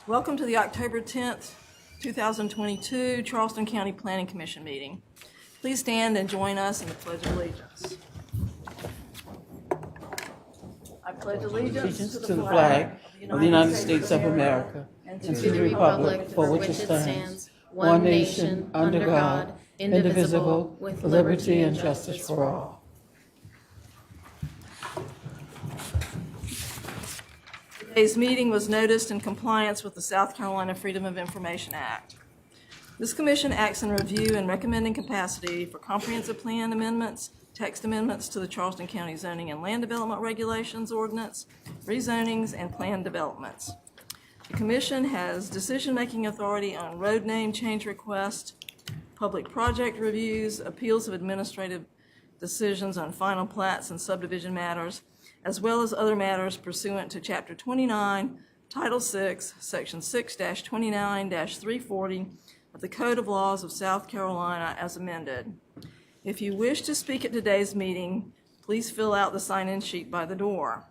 Welcome to the October 10th, 2022 Charleston County Planning Commission meeting. Please stand and join us in the Pledge of Allegiance. I pledge allegiance to the flag of the United States of America and to the republic for which it stands, one nation, under God, indivisible, with liberty and justice for all. Today's meeting was noticed in compliance with the South Carolina Freedom of Information Act. This commission acts in review and recommending capacity for comprehensive plan amendments, text amendments to the Charleston County Zoning and Land Development Regulations Ordinance, rezonings, and plan developments. The commission has decision-making authority on road name change requests, public project reviews, appeals of administrative decisions on final plats and subdivision matters, as well as other matters pursuant to Chapter 29, Title 6, Section 6-29-340 of the Code of Laws of South Carolina as amended. If you wish to speak at today's meeting, please fill out the sign-in sheet by the door.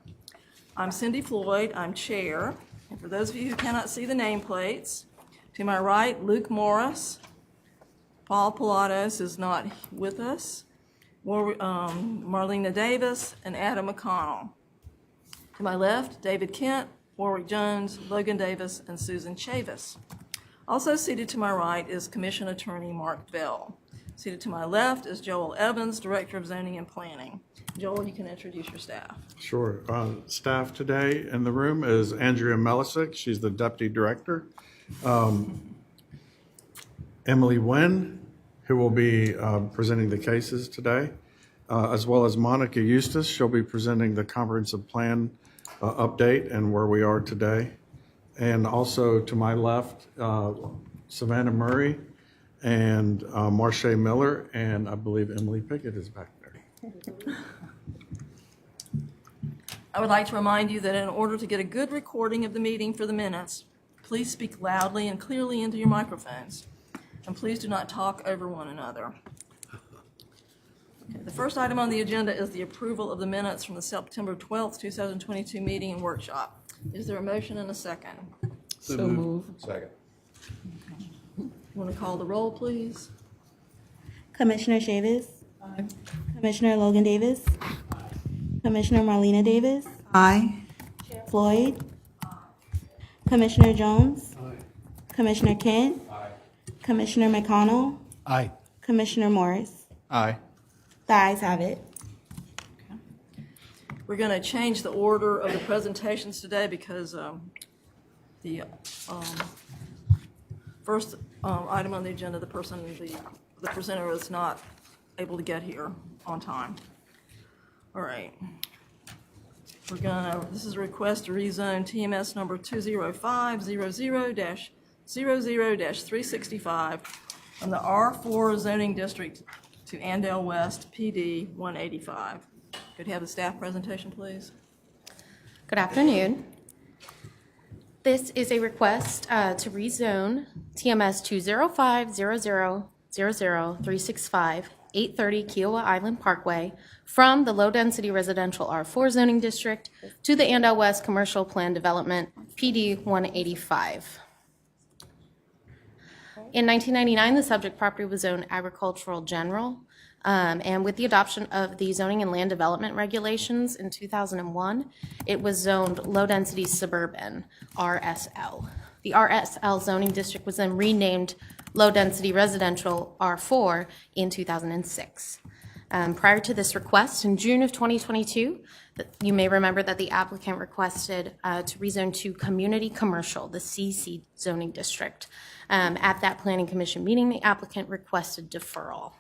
I'm Cindy Floyd, I'm chair, and for those of you who cannot see the nameplates, to my right, Luke Morris. Paul Pilatos is not with us. Marlena Davis, and Adam McConnell. To my left, David Kent, Warwick Jones, Logan Davis, and Susan Chavis. Also seated to my right is Commission Attorney Mark Bell. Seated to my left is Joel Evans, Director of Zoning and Planning. Joel, you can introduce your staff. Sure. Staff today in the room is Andrea Melisic. She's the Deputy Director. Emily Wynn, who will be presenting the cases today, as well as Monica Eustace. She'll be presenting the comprehensive plan update and where we are today. And also to my left, Savannah Murray and Marche Miller, and I believe Emily Pickett is back there. I would like to remind you that in order to get a good recording of the meeting for the minutes, please speak loudly and clearly into your microphones. And please do not talk over one another. Okay, the first item on the agenda is the approval of the minutes from the September 12th, 2022 meeting and workshop. Is there a motion and a second? So moved. Second. You want to call the roll, please? Commissioner Chavis. Aye. Commissioner Logan Davis. Aye. Commissioner Marlena Davis. Aye. Chair Floyd. Aye. Commissioner Jones. Aye. Commissioner Kent. Aye. Commissioner McConnell. Aye. Commissioner Morris. Aye. The ayes have it. We're going to change the order of the presentations today because the first item on the agenda, the presenter is not able to get here on time. All right. This is a request to rezone TMS number 20500-00-365 from the R4 zoning district to Andale West PD 185. Could you have the staff presentation, please? Good afternoon. This is a request to rezone TMS 20500-00-365 830 Kiowa Island Parkway from the low-density residential R4 zoning district to the Andale West Commercial Plan Development PD 185. In 1999, the subject property was zoned agricultural general, and with the adoption of the zoning and land development regulations in 2001, it was zoned low-density suburban, RSL. The RSL zoning district was then renamed low-density residential R4 in 2006. Prior to this request, in June of 2022, you may remember that the applicant requested to rezone to community commercial, the CC zoning district. At that planning commission meeting, the applicant requested deferral.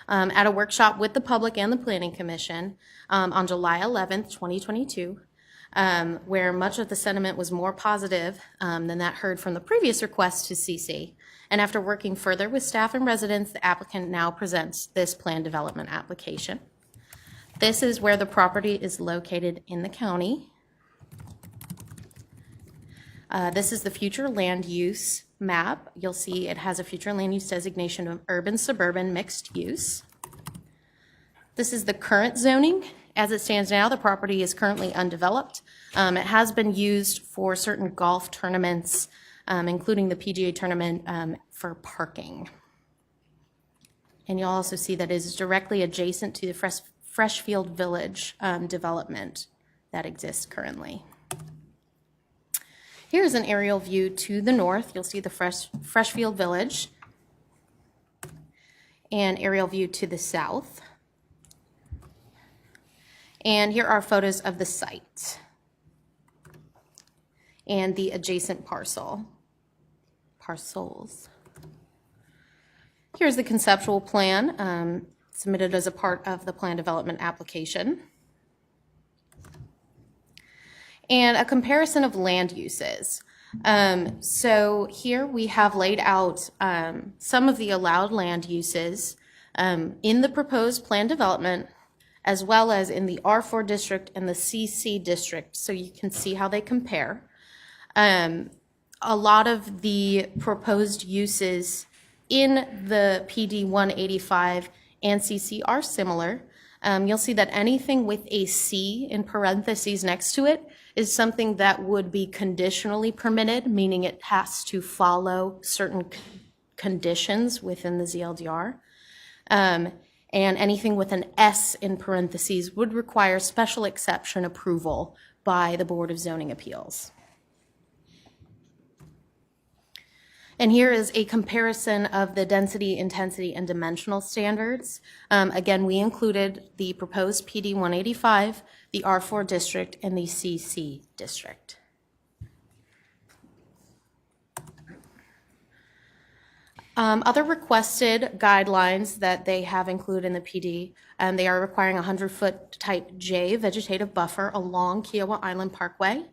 At a workshop with the public and the planning commission on July 11th, 2022, where much of the sentiment was more positive than that heard from the previous request to CC. And after working further with staff and residents, the applicant now presents this plan development application. This is where the property is located in the county. This is the future land use map. You'll see it has a future land use designation of urban suburban mixed use. This is the current zoning As it stands now, the property is currently undeveloped. It has been used for certain golf tournaments, including the PGA tournament, for parking. And you'll also see that it is directly adjacent to the Freshfield Village development that exists currently. Here's an aerial view to the north. You'll see the Freshfield Village, and aerial view to the south. And here are photos of the site and the adjacent parcels. Here's the conceptual plan submitted as a part of the plan development application. And a comparison of land uses. So here we have laid out some of the allowed land uses in the proposed plan development, as well as in the R4 district and the CC district, so you can see how they compare. A lot of the proposed uses in the PD 185 and CC are similar. You'll see that anything with a C in parentheses next to it is something that would be conditionally permitted, meaning it has to follow certain conditions within the ZLDR. And anything with an S in parentheses would require special exception approval by the Board of Zoning Appeals. And here is a comparison of the density, intensity, and dimensional standards. Again, we included the proposed PD 185, the R4 district, and the CC district. Other requested guidelines that they have included in the PD, they are requiring a 100-foot type J vegetative buffer along Kiowa Island Parkway,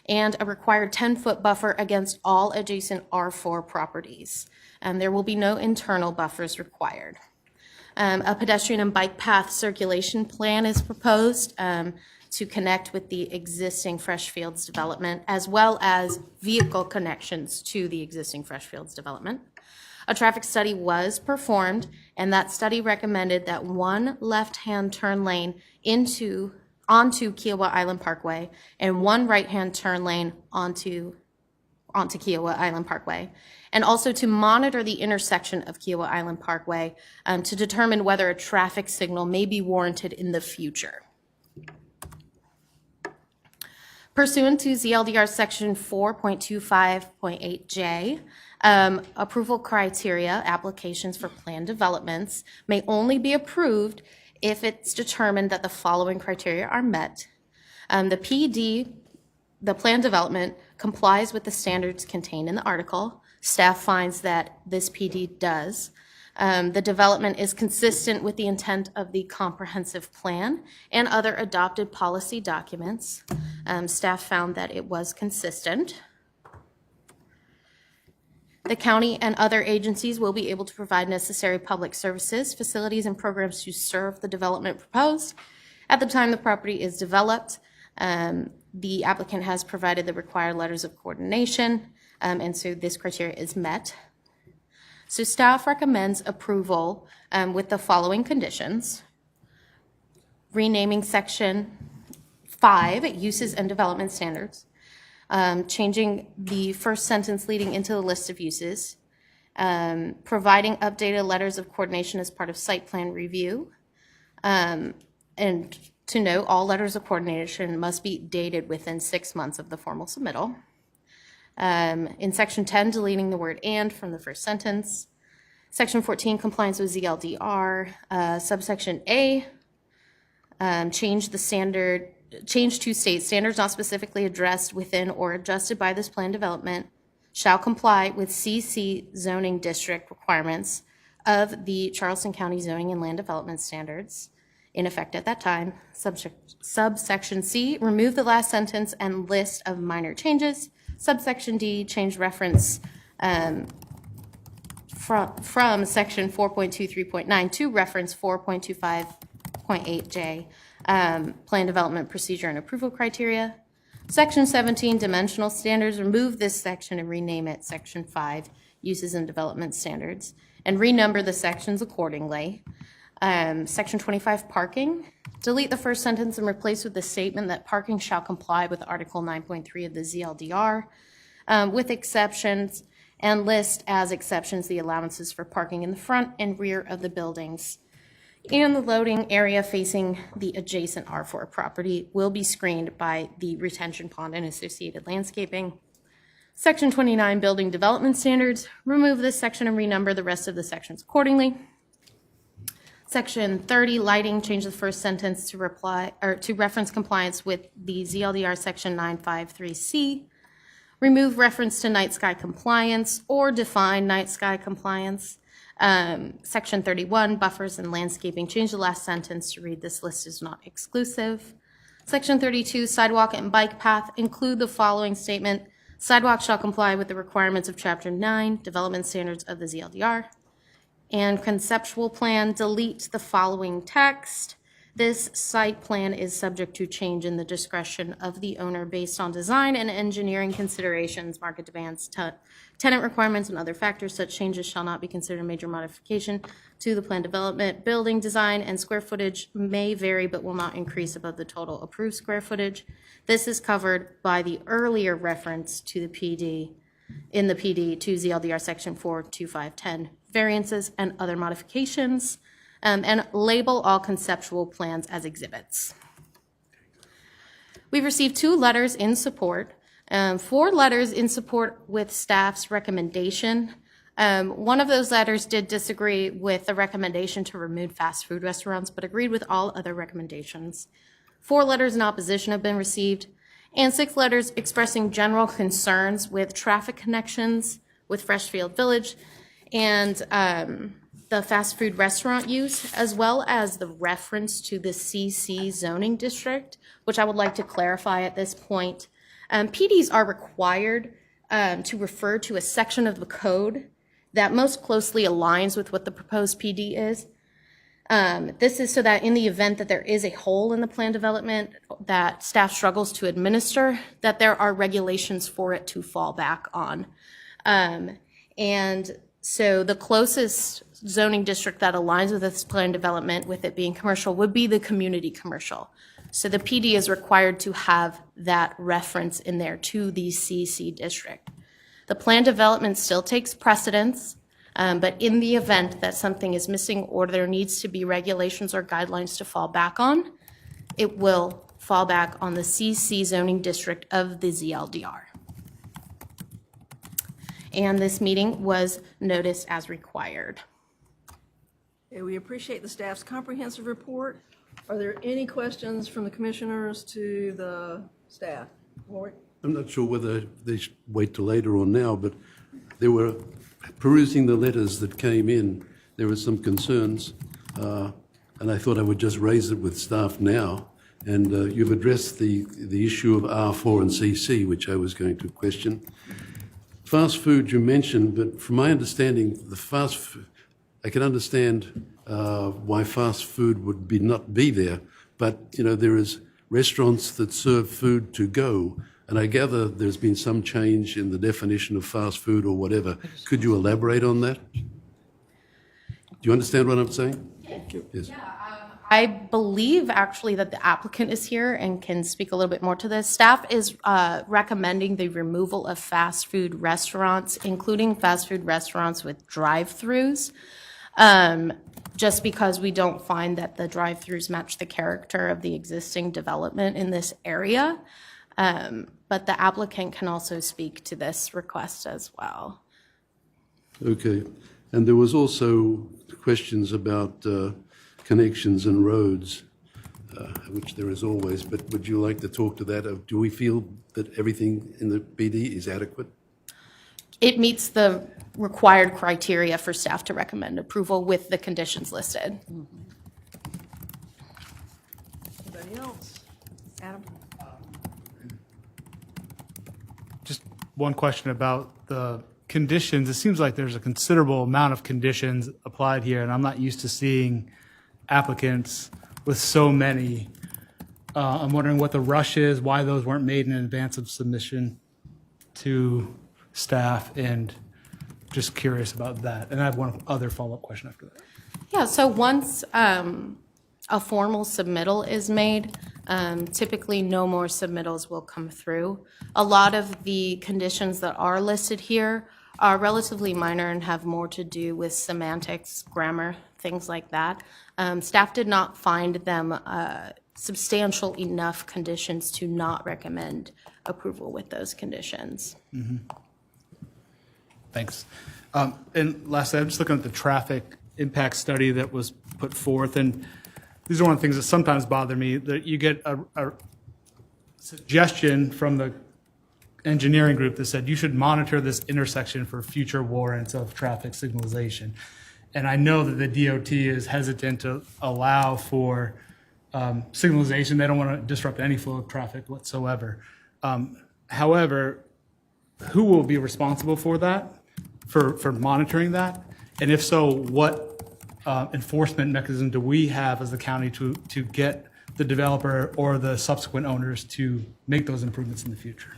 and a required 10-foot buffer against all adjacent R4 properties. There will be no internal buffers required. A pedestrian and bike path circulation plan is proposed to connect with the existing Freshfields development, as well as vehicle connections to the existing Freshfields development. A traffic study was performed, and that study recommended that one left-hand turn lane onto Kiowa Island Parkway and one right-hand turn lane onto Kiowa Island Parkway, and also to monitor the intersection of Kiowa Island Parkway to determine whether a traffic signal may be warranted in the future. Pursuant to ZLDR section 4.25.8J, approval criteria applications for plan developments may only be approved if it's determined that the following criteria are met. The PD, the plan development, complies with the standards contained in the article. Staff finds that this PD does. The development is consistent with the intent of the comprehensive plan and other adopted policy documents. Staff found that it was consistent. The county and other agencies will be able to provide necessary public services, facilities, and programs to serve the development proposed. At the time the property is developed, the applicant has provided the required letters of coordination, and so this criteria is met. So staff recommends approval with the following conditions. Renaming section 5, uses and development standards. Changing the first sentence leading into the list of uses, providing updated letters of coordination as part of site plan review, and to note, all letters of coordination must be dated within 6 months of the formal submittal. In section 10, deleting the word "and" from the first sentence. Section 14, compliance with ZLDR. Subsection A, change to state standards not specifically addressed within or adjusted by this plan development shall comply with CC zoning district requirements of the Charleston County Zoning and Land Development Standards in effect at that time. Subsection C, remove the last sentence and list of minor changes. Subsection D, change reference from section 4.23.9 to reference 4.25.8J. Plan development procedure and approval criteria. Section 17, dimensional standards, remove this section and rename it section 5, uses and development standards, and renumber the sections accordingly. Section 25, parking, delete the first sentence and replace with the statement that parking shall comply with Article 9.3 of the ZLDR, with exceptions, and list as exceptions the allowances for parking in the front and rear of the buildings. And the loading area facing the adjacent R4 property will be screened by the retention pond and associated landscaping. Section 29, Building Development Standards, remove this section and renumber the rest of the sections accordingly. Section 30, Lighting, change the first sentence to reference compliance with the ZLDR Section 953C. Remove reference to night sky compliance or define night sky compliance. Section 31, Buffers and Landscaping, change the last sentence to read this list is not exclusive. Section 32, Sidewalk and Bike Path, include the following statement: sidewalk shall comply with the requirements of Chapter 9, Development Standards of the ZLDR. And conceptual plan, delete the following text: this site plan is subject to change in the discretion of the owner based on design and engineering considerations, market demands, tenant requirements, and other factors. Such changes shall not be considered a major modification to the plan development. Building design and square footage may vary but will not increase above the total approved square footage. This is covered by the earlier reference to the PD, in the PD to ZLDR Section 42510, variances and other modifications, and label all conceptual plans as exhibits. We've received 2 letters in support, 4 letters in support with staff's recommendation. One of those letters did disagree with the recommendation to remove fast food restaurants, but agreed with all other recommendations. 4 letters in opposition have been received, and 6 letters expressing general concerns with traffic connections with Freshfield Village and the fast food restaurant use, as well as the reference to the CC zoning district, which I would like to clarify at this point. PDs are required to refer to a section of the code that most closely aligns with what the proposed PD is. This is so that in the event that there is a hole in the plan development that staff struggles to administer, that there are regulations for it to fall back on. And so the closest zoning district that aligns with this plan development, with it being commercial, would be the community commercial. So the PD is required to have that reference in there to the CC district. The plan development still takes precedence, but in the event that something is missing or there needs to be regulations or guidelines to fall back on, it will fall back on the CC zoning district of the ZLDR. And this meeting was noticed as required. Okay, we appreciate the staff's comprehensive report. Are there any questions from the commissioners to the staff? Lori? I'm not sure whether they should wait till later or now, but there were, perusing the letters that came in, there were some concerns, and I thought I would just raise it with staff now. And you've addressed the issue of R4 and CC, which I was going to question. Fast food you mentioned, but from my understanding, I can understand why fast food would not be there, but there is restaurants that serve food to go, and I gather there's been some change in the definition of fast food or whatever. Could you elaborate on that? Do you understand what I'm saying? Yes. I believe actually that the applicant is here and can speak a little bit more to this. Staff is recommending the removal of fast food restaurants, including fast food restaurants with drive-throughs, just because we don't find that the drive-throughs match the character of the existing development in this area. But the applicant can also speak to this request as well. Okay. And there was also questions about connections and roads, which there is always, but would you like to talk to that? Do we feel that everything in the PD is adequate? It meets the required criteria for staff to recommend approval with the conditions listed. Anybody else? Adam? Just one question about the conditions. It seems like there's a considerable amount of conditions applied here, and I'm not used to seeing applicants with so many. I'm wondering what the rush is, why those weren't made in advance of submission to staff, and just curious about that. And I have one other follow-up question after that. Yeah, so once a formal submittal is made, typically no more submittals will come through. A lot of the conditions that are listed here are relatively minor and have more to do with semantics, grammar, things like that. Staff did not find them substantial enough conditions to not recommend approval with those conditions. Thanks. And lastly, I'm just looking at the traffic impact study that was put forth, and these are one of the things that sometimes bother me, that you get a suggestion from the engineering group that said you should monitor this intersection for future warrants of traffic signalization. And I know that the DOT is hesitant to allow for signalization. They don't want to disrupt any flow of traffic whatsoever. However, who will be responsible for that, for monitoring that? And if so, what enforcement mechanism do we have as the county to get the developer or the subsequent owners to make those improvements in the future?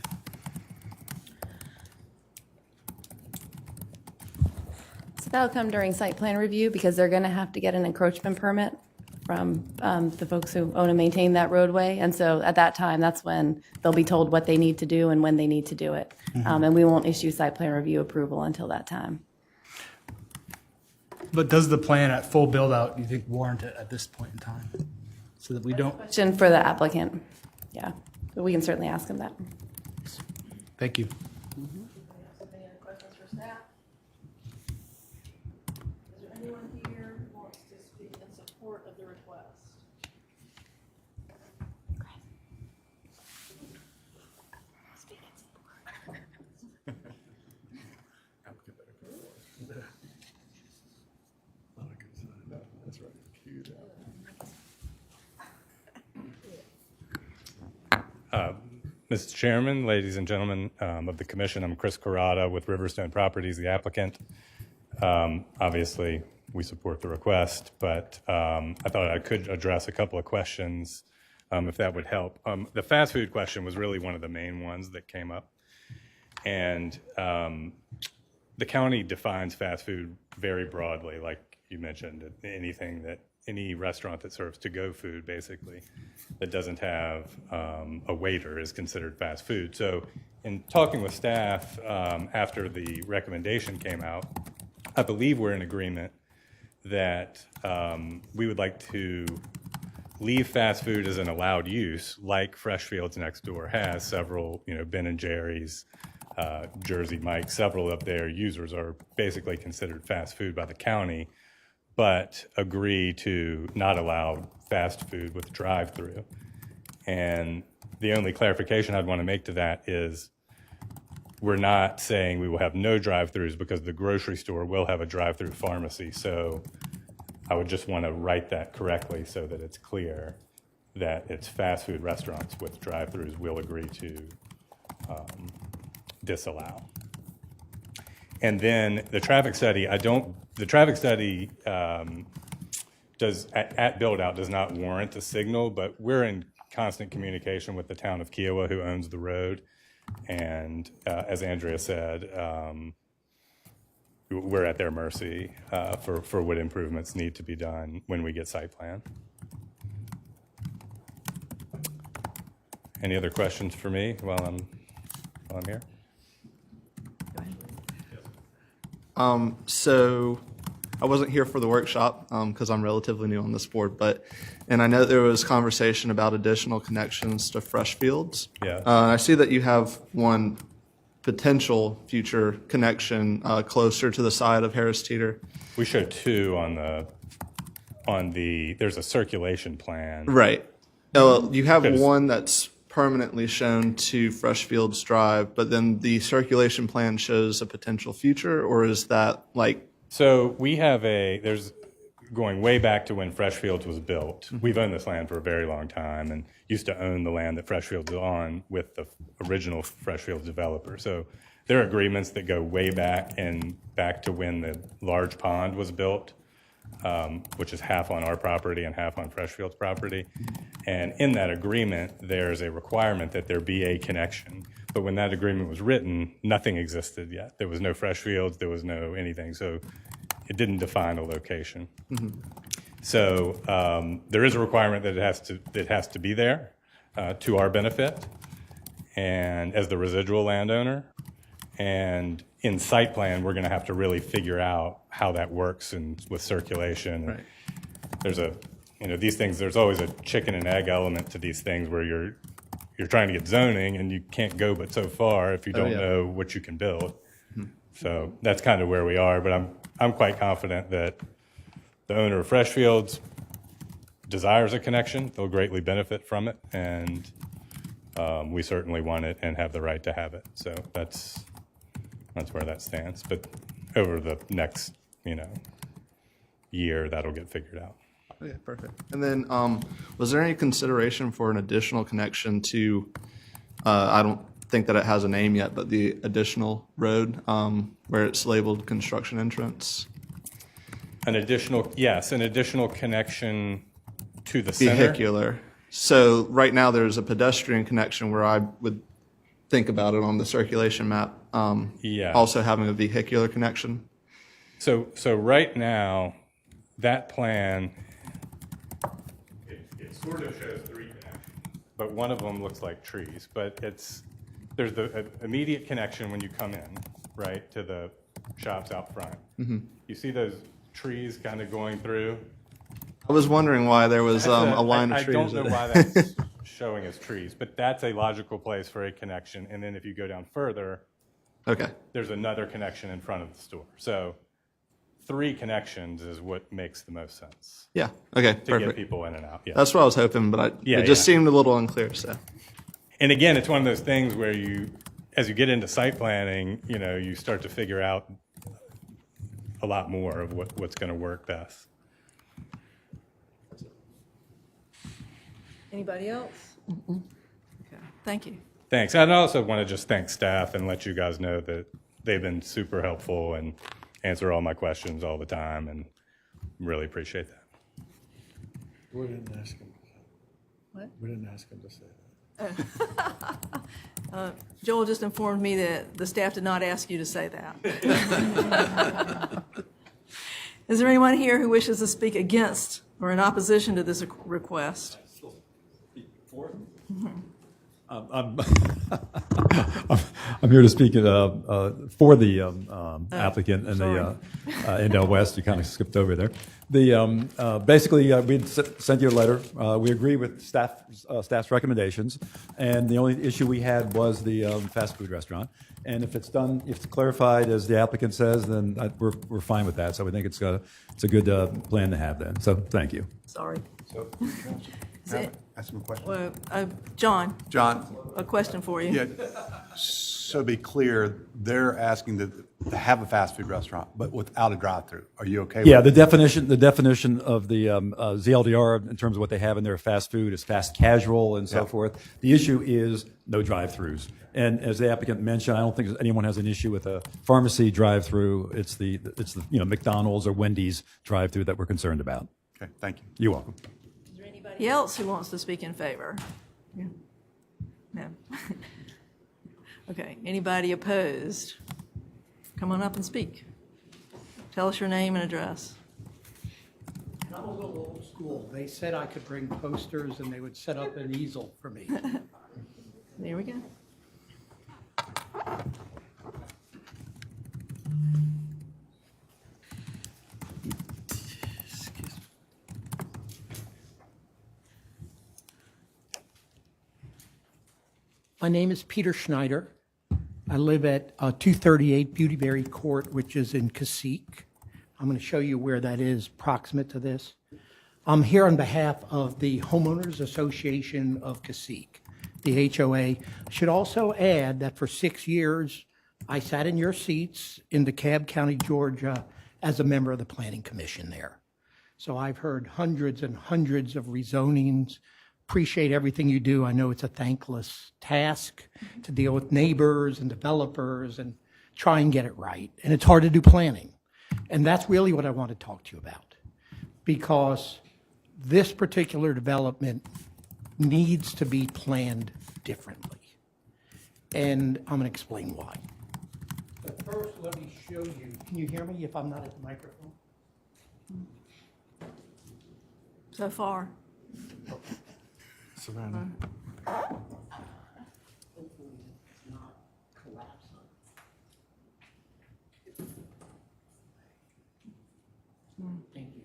So that'll come during site plan review, because they're going to have to get an encroachment permit from the folks who own and maintain that roadway. And so at that time, that's when they'll be told what they need to do and when they need to do it. And we won't issue site plan review approval until that time. But does the plan at full build out, do you think, warrant it at this point in time? So that we don't. Question for the applicant. Yeah, but we can certainly ask them that. Thank you. Any other questions for staff? Is there anyone here who wants to speak in support of the request? Mr. Chairman, ladies and gentlemen of the commission, I'm Chris Carrata with Riverstone Properties, the applicant. Obviously, we support the request, but I thought I could address a couple of questions if that would help. The fast food question was really one of the main ones that came up. And the county defines fast food very broadly, like you mentioned, any restaurant that serves to-go food, basically, that doesn't have a waiter is considered fast food. So in talking with staff after the recommendation came out, I believe we're in agreement that we would like to leave fast food as an allowed use, like Freshfields next door has several, Ben and Jerry's, Jersey Mike, several of their users are basically considered fast food by the county, but agree to not allow fast food with drive-through. And the only clarification I'd want to make to that is we're not saying we will have no drive-throughs, because the grocery store will have a drive-through pharmacy. So I would just want to write that correctly so that it's clear that it's fast food restaurants with drive-throughs will agree to disallow. And then the traffic study, does at build out does not warrant a signal, but we're in constant communication with the town of Kiowa, who owns the road. And as Andrea said, we're at their mercy for what improvements need to be done when we get site plan. Any other questions for me while I'm here? So I wasn't here for the workshop because I'm relatively new on this board, and I know there was conversation about additional connections to Freshfields. Yeah. I see that you have one potential future connection closer to the side of Harris Teeter. We showed two on the there's a circulation plan. Right. You have one that's permanently shown to Freshfields Drive, but then the circulation plan shows a potential future, or is that like? So we have there's going way back to when Freshfields was built. We've owned this land for a very long time and used to own the land that Freshfields is on with the original Freshfields developer. So there are agreements that go way back and back to when the large pond was built, which is half on our property and half on Freshfields property. And in that agreement, there's a requirement that there be a connection. But when that agreement was written, nothing existed yet. There was no Freshfields, there was no anything. So it didn't define a location. So there is a requirement that it has to be there to our benefit, and as the residual landowner. And in site plan, we're going to have to really figure out how that works and with circulation. Right. There's these things. There's always a chicken and egg element to these things where you're trying to get zoning and you can't go but so far if you don't know what you can build. So that's kind of where we are. But I'm quite confident that the owner of Freshfields desires a connection. They'll greatly benefit from it, and we certainly want it and have the right to have it. So that's where that stands. But over the next, year, that'll get figured out. Okay, perfect. And then, was there any consideration for an additional connection to, I don't think that it has a name yet, but the additional road where it's labeled construction entrance? An additional connection to the center. Vehicular. So right now there's a pedestrian connection where I would think about it on the circulation map. Also having a vehicular connection. So right now, that plan, it sort of shows 3 connections, but one of them looks like trees. But there's the immediate connection when you come in, right, to the shops out front. Mm-hmm. You see those trees kind of going through? I was wondering why there was a line of trees. I don't know why that's showing as trees, but that's a logical place for a connection. And then if you go down further, okay, there's another connection in front of the store. So 3 connections is what makes the most sense. Yeah. Okay. To Perfect. get people in and out. Yeah. That's what I was hoping, but it just seemed a little unclear. So. And again, it's one of those things where as you get into site planning, you start to figure out a lot more of what's going to work best. Anybody else? Okay, thank you. Thanks. And I also want to just thank staff and let you guys know that they've been super helpful and answer all my questions all the time, and really appreciate that. We didn't ask him. What? We didn't ask him to say that. Joel just informed me that the staff did not ask you to say that. Is there anyone here who wishes to speak against or in opposition to this request? I'm here to speak for the applicant and the Endell West. You kind of skipped over there. Basically, we sent you a letter. We agree with staff's recommendations, and the only issue we had was the fast food restaurant. And if it's done, if it's clarified as the applicant says, then we're fine with that. So we think it's a good plan to have then. So thank you. Sorry. So, ask him a question. Well, John, a question for you. Yeah. So to be clear, they're asking to have a fast food restaurant, but without a drive-through. Are you okay with Yeah, that? the definition of the ZLDR in terms of what they have in their fast food is fast casual and so forth. The issue is no drive-throughs. And as the applicant mentioned, I don't think anyone has an issue with a pharmacy drive-through. It's the McDonald's or Wendy's drive-through that we're concerned about. Okay, thank you. You're welcome. Is there anybody else who wants to speak in favor? Yeah. No. Okay, anybody opposed? Come on up and speak. Tell us your name and address. I'm a little old school. They said I could bring posters and they would set up an easel for me. There we go. My name is Peter Schneider. I live at 238 Beautyberry Court, which is in Cassique. I'm going to show you where that is proximate to this. I'm here on behalf of the Homeowners Association of Cassique, the HOA. I should also add that for 6 years, I sat in your seats in DeKalb County, Georgia, as a member of the Planning Commission there. So I've heard hundreds and hundreds of rezonings. Appreciate everything you do. I know it's a thankless task to deal with neighbors and developers and try and get it right. And it's hard to do planning. And that's really what I want to talk to you about, because this particular development needs to be planned differently. And I'm going to explain why. But first, let me show you. Can you hear me if I'm not at the microphone? so far. Savannah. Thank you.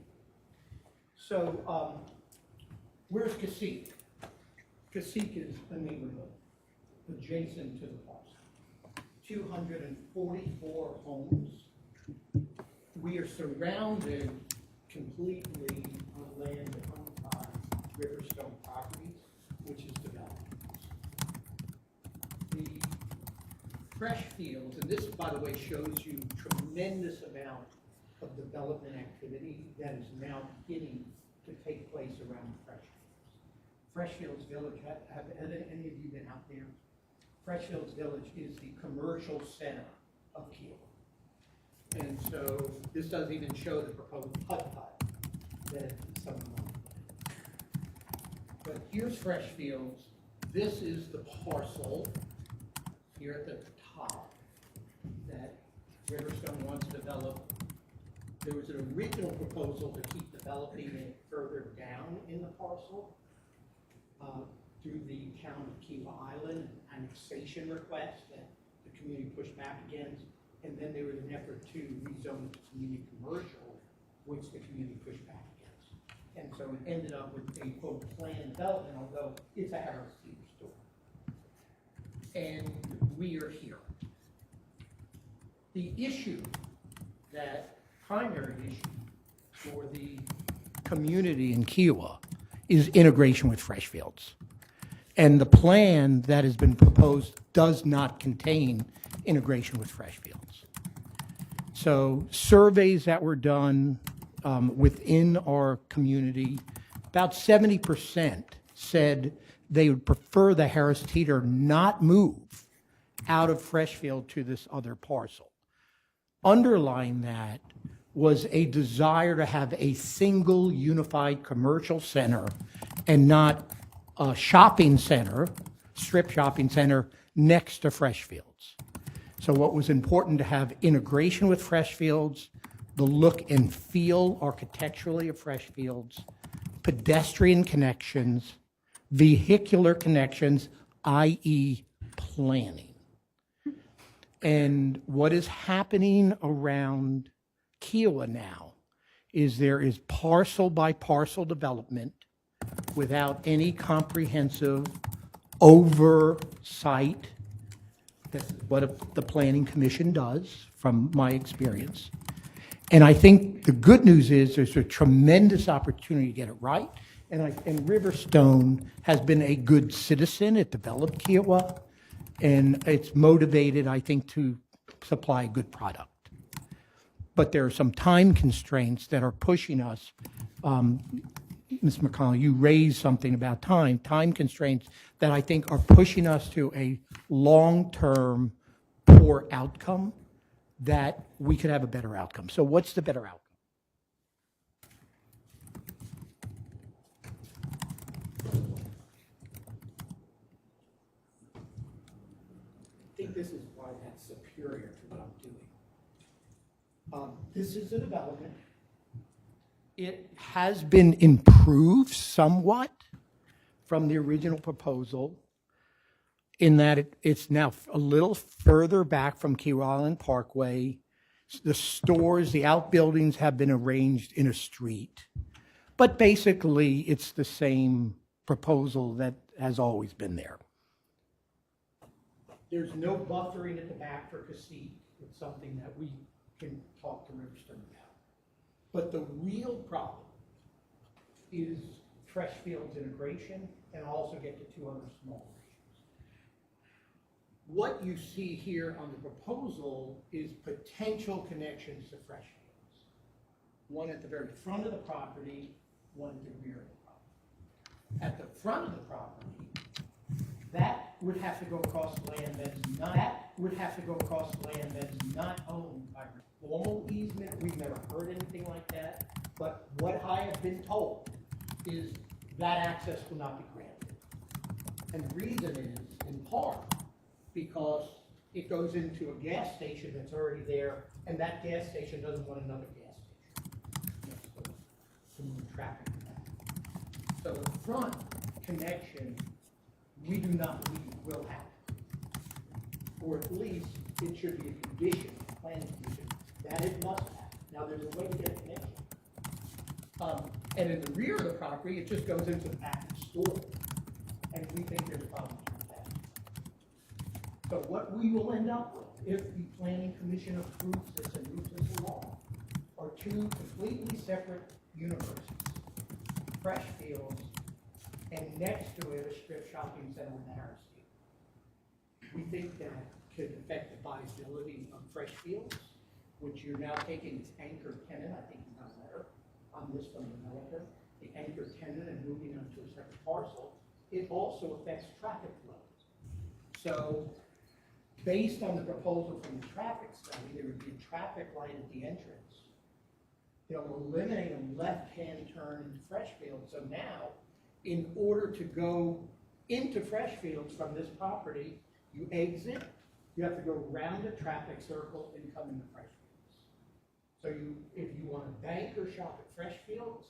So, where's Cacique? Cacique is a neighborhood adjacent to the parcel. 244 homes. We are surrounded completely on land owned by Riverstone Properties, which is developed. The fresh fields, and this, by the way, shows you tremendous amount of development activity that is now beginning to take place around Freshfields Village. Have any of you been out there? Freshfields Village is the commercial center of Kiowa. And so this doesn't even show the proposed hut that someone wanted. But here's Freshfields. This is the parcel here at the top that Riverstone wants to develop. There was an original proposal to keep developing it further down in the parcel through the town of Kiowa Island, an annexation request that the community pushed back against. And then there was an effort to rezone it to community commercial, which the community pushed back against. And so it ended up with a quote planned development, although it's a Harris Teeter store. And we are here. The issue primary issue for the community in Kiowa is integration with Freshfields. And the plan that has been proposed does not contain integration with Freshfields. So surveys that were done within our community, about 70% said they would prefer the Harris Teeter not move out of Freshfield to this other parcel. Underlying that was a desire to have a single unified commercial center and not a shopping center, strip shopping center, next to Freshfields. So what was important to have integration with Freshfields, the look and feel architecturally of Freshfields, pedestrian connections, vehicular connections, i.e. planning. And what is happening around Kiowa now is there is parcel by parcel development without any comprehensive oversight. That's what the Planning Commission does, from my experience. And I think the good news is there's a tremendous opportunity to get it right. And Riverstone has been a good citizen. It developed Kiowa, and it's motivated, I think, to supply a good product. But there are some time constraints that are pushing us. Ms. McConnell, you raised something about time constraints that I think are pushing us to a long-term poor outcome that we could have a better outcome. So what's the better outcome? I think this is why that's superior to what I'm doing. This is a development. It has been improved somewhat from the original proposal in that it's now a little further back from Kiowa Island Parkway. The stores, the outbuildings have been arranged in a street. But basically, it's the same proposal that has always been there. There's no buffering at the back for Cacique. It's something that we can talk to Riverstone about. But the real problem is Freshfields integration, and I'll also get to two other small issues. What you see here on the proposal is potential connections to Freshfields. One at the very front of the property, one at the rear of the property. At the front of the property, that would have to go across land that's not owned by formal easement. We've never heard anything like that. But what I have been told is that access will not be granted. And the reason is, in part, because it goes into a gas station that's already there, and that gas station doesn't want another gas station. To move traffic to that. So the front connection, we do not believe will happen. Or at least it should be a condition, a planning condition, that it must happen. Now, there's a way to get a connection. And in the rear of the property, it just goes into the back of the store. And we think there's problems with that. So what we will end up with, if the planning commission approves this and moves this along, are two completely separate universities, Freshfields, and next to it, a strip shopping center in Harrisburg. We think that could affect the viability of Freshfields, which you're now taking its anchor tenant, I think it's not there, on this from the developer, the anchor tenant and moving on to a separate parcel. It also affects traffic flow. So based on the proposal from the traffic study, there would be a traffic light at the entrance. They'll eliminate a left-hand turn into Freshfields. So now, in order to go into Freshfields from this property, you exit, you have to go around a traffic circle and come into Freshfields. So if you want to bank or shop at Freshfields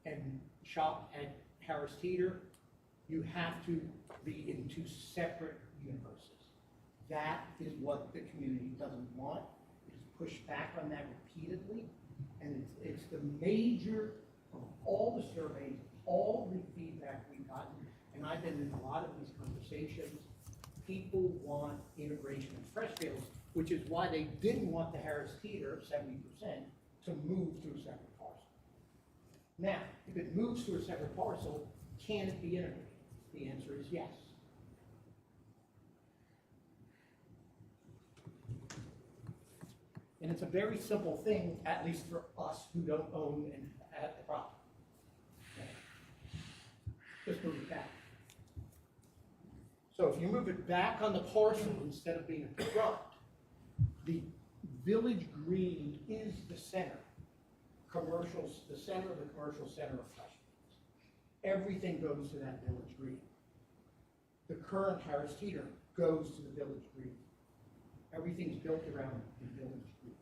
and shop at Harris Teeter, you have to be in two separate universes. That is what the community doesn't want. It's pushed back on that repeatedly, and it's the major of all the surveys, all the feedback we've gotten, and I've been in a lot of these conversations. People want integration in Freshfields, which is why they didn't want the Harris Teeter, 70%, to move to a separate parcel. Now, if it moves to a separate parcel, can it be integrated? The answer is yes. And it's a very simple thing, at least for us who don't own and have the property. Just move it back. So if you move it back on the parcel instead of being at the front, the village green is the center, the center of the commercial center of Freshfields. Everything goes to that village green. The current Harris Teeter goes to the village green. Everything's built around the village green.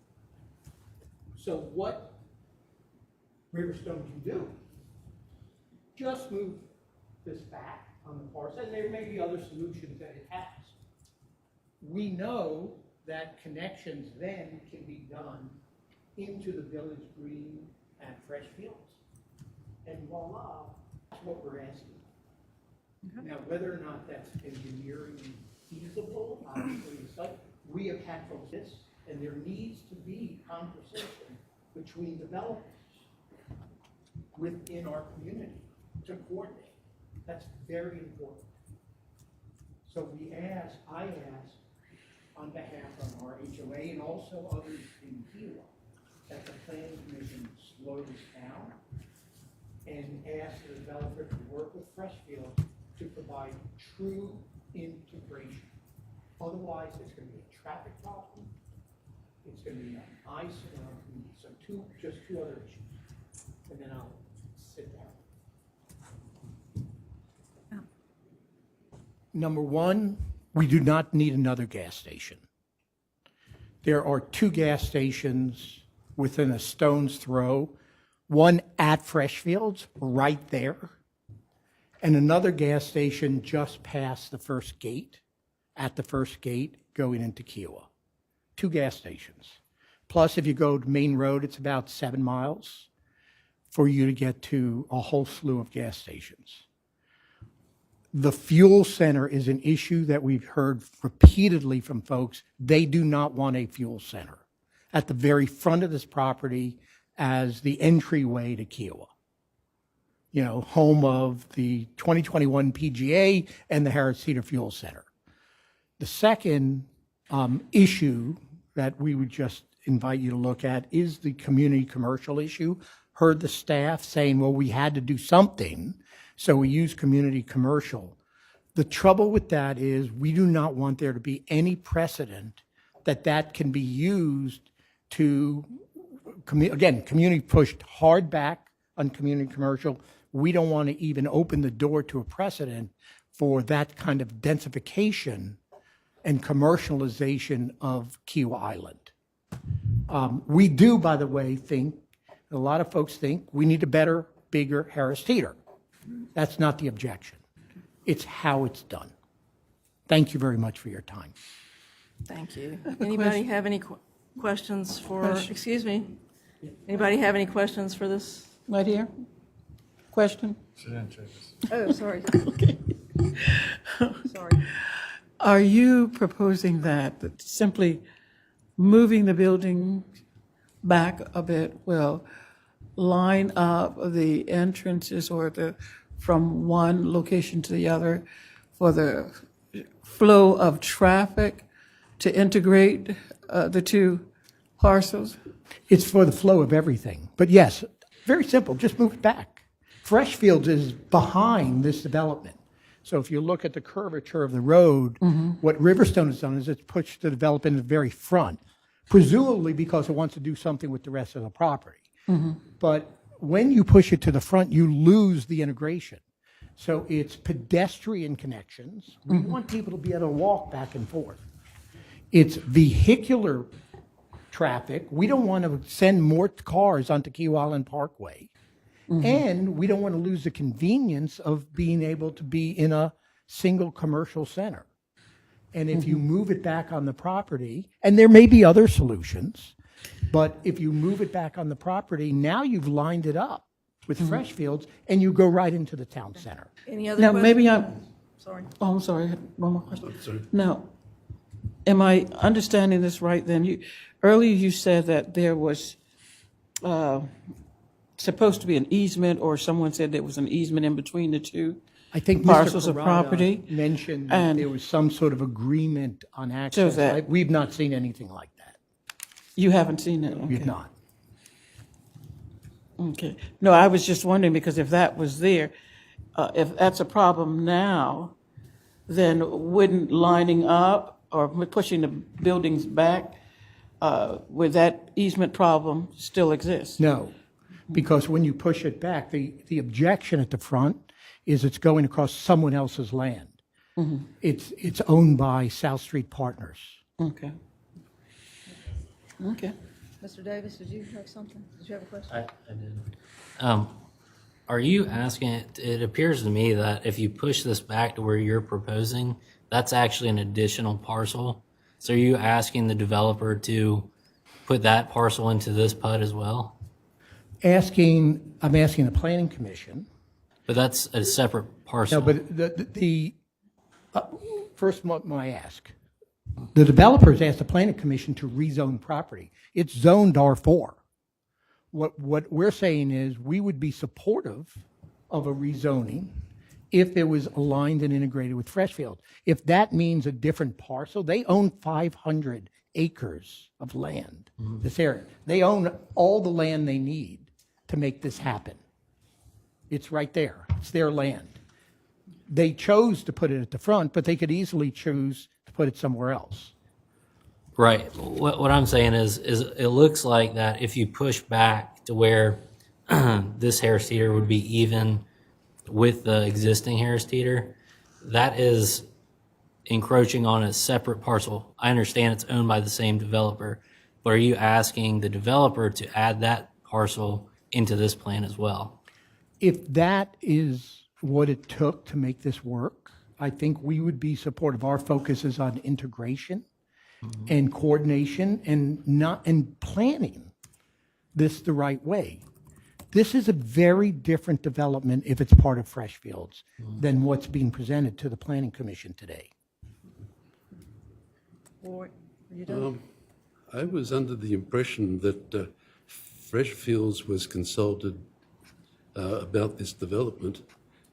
So what Riverstone can do, just move this back on the parcel, and there may be other solutions that it has. We know that connections then can be done into the village green at Freshfields. And voila, that's what we're asking. Now, whether or not that's engineering feasible, obviously, it's like we have had from this, and there needs to be conversation between developers within our community to coordinate. That's very important. So I asked on behalf of our HOA and also others in Kiowa that the planning commission slow this down and ask the developer to work with Freshfield to provide true integration. Otherwise, it's going to be a traffic problem. It's going to be an eyesore in our community. So just two other issues, and then I'll sit down. Number one, we do not need another gas station. There are two gas stations within a stone's throw, one at Freshfields, right there, and another gas station just past the first gate, at the first gate going into Kiowa. Two gas stations. Plus, if you go to Main Road, it's about 7 miles for you to get to a whole slew of gas stations. The fuel center is an issue that we've heard repeatedly from folks. They do not want a fuel center at the very front of this property as the entryway to Kiowa. You know, home of the 2021 PGA and the Harris Teeter Fuel Center. The second issue that we would just invite you to look at is the community commercial issue. Heard the staff saying, well, we had to do something, so we use community commercial. The trouble with that is we do not want there to be any precedent that can be used to, again, community pushed hard back on community commercial. We don't want to even open the door to a precedent for that kind of densification and commercialization of Kiowa Island. We do, by the way, think, a lot of folks think we need a better, bigger Harris Teeter. That's not the objection. It's how it's done. Thank you very much for your time. Thank you. Anybody have any questions for, excuse me? Anybody have any questions for this? Right here? Question? Oh, sorry. Sorry. Are you proposing that simply moving the building back a bit will line up the entrances or from one location to the other for the flow of traffic to integrate the two parcels? It's for the flow of everything. But yes, very simple, just move it back. Freshfields is behind this development. So if you look at the curvature of the road, what Riverstone has done is it's pushed the development in the very front, presumably because it wants to do something with the rest of the property. But when you push it to the front, you lose the integration. So it's pedestrian connections. We want people to be able to walk back and forth. It's vehicular traffic. We don't want to send more cars onto Key Island Parkway. And we don't want to lose the convenience of being able to be in a single commercial center. And if you move it back on the property, and there may be other solutions, but if you move it back on the property, now you've lined it up with Freshfields and you go right into the town center. Any other Now, questions? maybe I'm, Sorry. oh, I'm sorry, I had one more question. Sorry. Now, am I understanding this right then? Earlier you said that there was supposed to be an easement, or someone said there was an easement in between the two I think parcels Mr. of Corrada property. mentioned that And there was some sort of agreement on access. that- We've not seen anything like that. You haven't seen it? We've Okay. not. Okay. No, I was just wondering, because if that was there, if that's a problem now, then wouldn't lining up or pushing the buildings back, would that easement problem still exist? No, because when you push it back, the objection at the front is it's going across someone else's land. It's owned by South Street Partners. Okay. Okay. Mr. Davis, did you have something? Did you have a question? I did. Are you asking, it appears to me that if you push this back to where you're proposing, that's actually an additional parcel. So are you asking the developer to put that parcel into this PUD as well? I'm asking the Planning Commission. But that's a separate parcel. No, but first what I ask, the developers asked the Planning Commission to rezone property. It's zoned R4. What we're saying is we would be supportive of a rezoning if it was aligned and integrated with Freshfield. If that means a different parcel, they own 500 acres of land, this area. They own all the land they need to make this happen. It's right there. It's their land. They chose to put it at the front, but they could easily choose to put it somewhere else. Right. What I'm saying is it looks like that if you push back to where this Harris Teeter would be even with the existing Harris Teeter, that is encroaching on a separate parcel. I understand it's owned by the same developer, but are you asking the developer to add that parcel into this plan as well? If that is what it took to make this work, I think we would be supportive. Our focus is on integration and coordination and planning this the right way. This is a very different development if it's part of Freshfields than what's being presented to the Planning Commission today. Roy, are you done? I was under the impression that Freshfields was consulted about this development,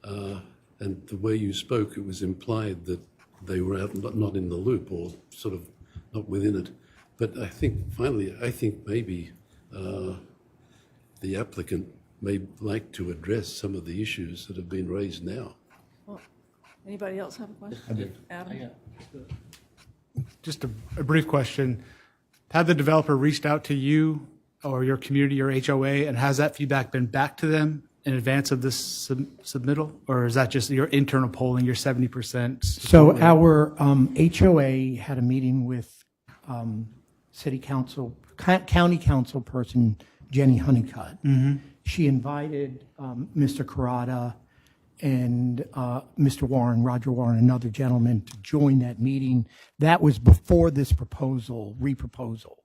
and the way you spoke, it was implied that they were not in the loop or sort of not within it. But I think maybe the applicant may like to address some of the issues that have been raised now. Well, anybody else have a question? I did. Adam? Just a brief question. Had the developer reached out to you or your community or HOA, and has that feedback been back to them in advance of this submittal? Or is that just your internal polling, your 70%? So our HOA had a meeting with City Council, County Council person Jenny Honeycutt. She invited Mr. Corrada and Mr. Warren, Roger Warren, another gentleman to join that meeting. That was before this proposal, reproposal.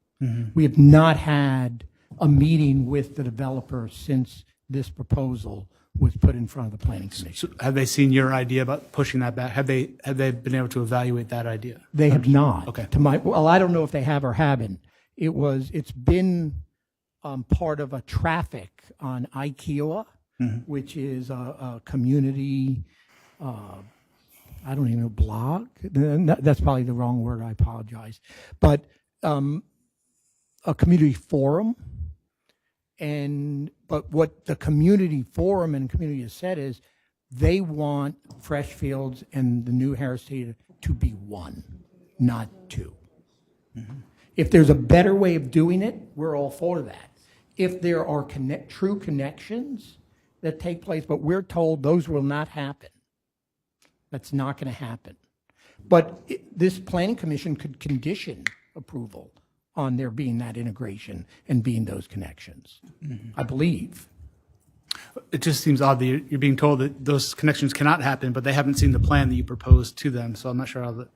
We have not had a meeting with the developer since this proposal was put in front of the Planning Commission. So have they seen your idea about pushing that back? Have they been able to evaluate that idea? They have not. Okay. Well, I don't know if they have or haven't. It's been part of a traffic on Ikeowa, which is a community, I don't even know, blog? That's probably the wrong word, I apologize. But a community forum. But what the community forum and community has said is they want Freshfields and the new Harris Theater to be one, not two. If there's a better way of doing it, we're all for that. If there are true connections that take place, but we're told those will not happen. That's not going to happen. But this Planning Commission could condition approval on there being that integration and being those connections, I believe. It just seems odd that you're being told that those connections cannot happen, but they haven't seen the plan that you proposed to them. So I'm not sure how that.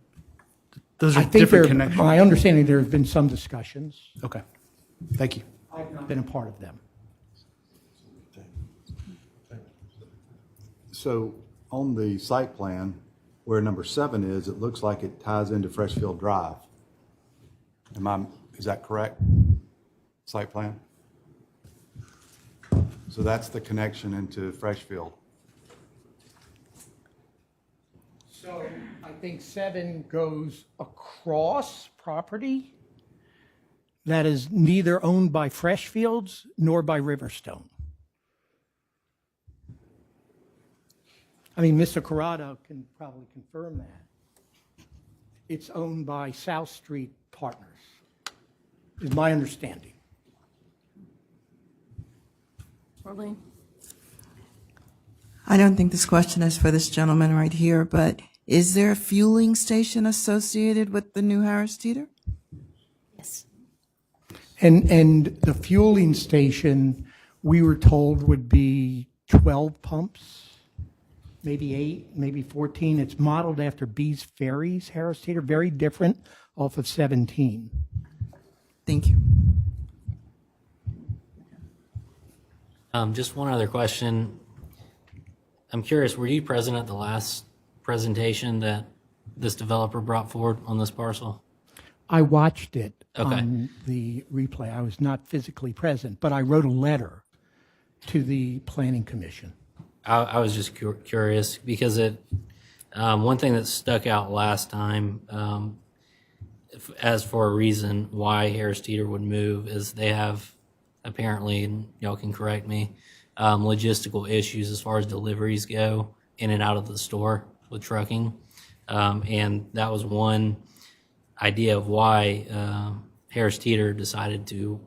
Those are different connections. My understanding, there have been some discussions. Okay. Thank you. I've not been a part of them. So on the site plan, where number 7 is, it looks like it ties into Freshfield Drive. Is that correct? Site plan? So that's the connection into Freshfield. So I think 7 goes across property that is neither owned by Freshfields nor by Riverstone. I mean, Mr. Corrado can probably confirm that. It's owned by South Street Partners, is my understanding. Arlene? I don't think this question is for this gentleman right here, but is there a fueling station associated with the new Harris Teeter? Yes. And the fueling station, we were told, would be 12 pumps, maybe 8, maybe 14. It's modeled after Bees Ferries, Harris Teeter, very different off of 17. Thank you. Just one other question. I'm curious, were you present at the last presentation that this developer brought forward on this parcel? I watched it Okay. on the replay. I was not physically present, but I wrote a letter to the Planning Commission. I was just curious because one thing that stuck out last time, as for a reason why Harris Teeter would move, is they have apparently, and y'all can correct me, logistical issues as far as deliveries go in and out of the store with trucking. And that was one idea of why Harris Teeter decided to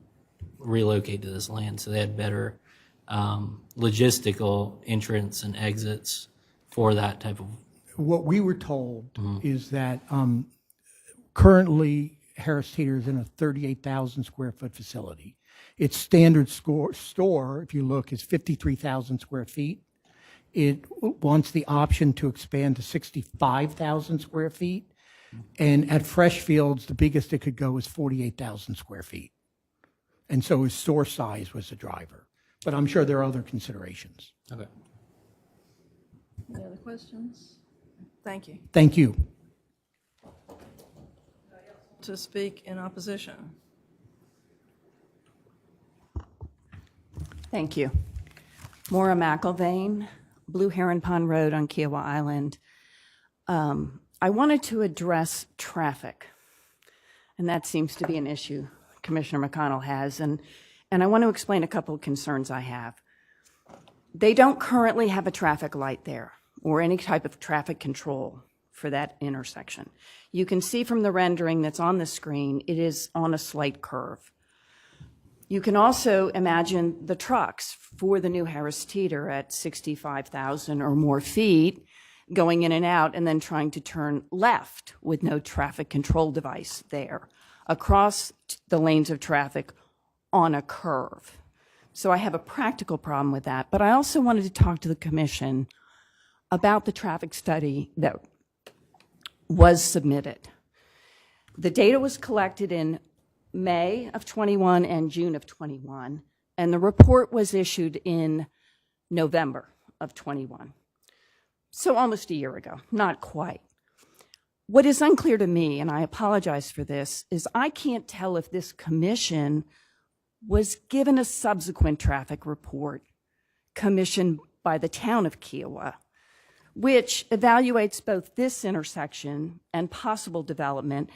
relocate to this land. So they had better logistical entrance and exits for that type of. What we were told is that currently Harris Teeter is in a 38,000 square foot facility. Its standard store, if you look, is 53,000 square feet. It wants the option to expand to 65,000 square feet. And at Freshfields, the biggest it could go is 48,000 square feet. And so his store size was the driver. But I'm sure there are other considerations. Okay. Any other questions? Thank you. Thank you. To speak in opposition. Thank you. Maura McIlvain, Blue Heron Pond Road on Kiowa Island. I wanted to address traffic, and that seems to be an issue Commissioner McConnell has, and I want to explain a couple of concerns I have. They don't currently have a traffic light there or any type of traffic control for that intersection. You can see from the rendering that's on the screen, it is on a slight curve. You can also imagine the trucks for the new Harris Teeter at 65,000 or more feet going in and out and then trying to turn left with no traffic control device there across the lanes of traffic on a curve. So I have a practical problem with that. But I also wanted to talk to the commission about the traffic study that was submitted. The data was collected in May of 21 and June of 21, and the report was issued in November of 21. So almost a year ago, not quite. What is unclear to me, and I apologize for this, is I can't tell if this commission was given a subsequent traffic report commissioned by the town of Kiowa, which evaluates both this intersection and possible development,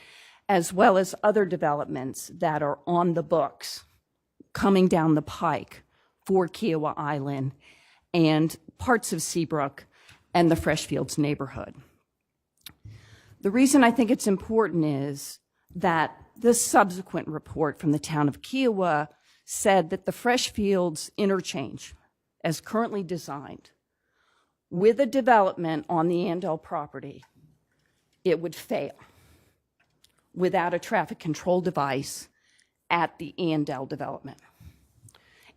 as well as other developments that are on the books coming down the pike for Kiowa Island and parts of Seabrook and the Freshfields neighborhood. The reason I think it's important is that this subsequent report from the town of Kiowa said that the Freshfields interchange, as currently designed, with a development on the Andel property, it would fail without a traffic control device at the Andel development.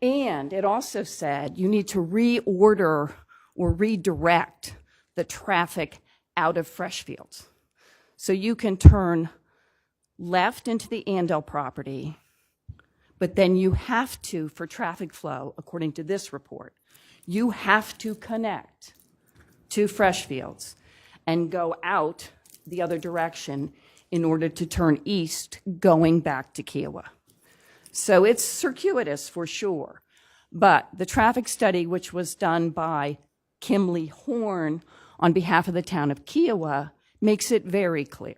And it also said you need to reorder or redirect the traffic out of Freshfields. So you can turn left into the Andel property, but then you have to, for traffic flow, according to this report, you have to connect to Freshfields and go out the other direction in order to turn east going back to Kiowa. So it's circuitous for sure, but the traffic study, which was done by Kimley Horn on behalf of the town of Kiowa, makes it very clear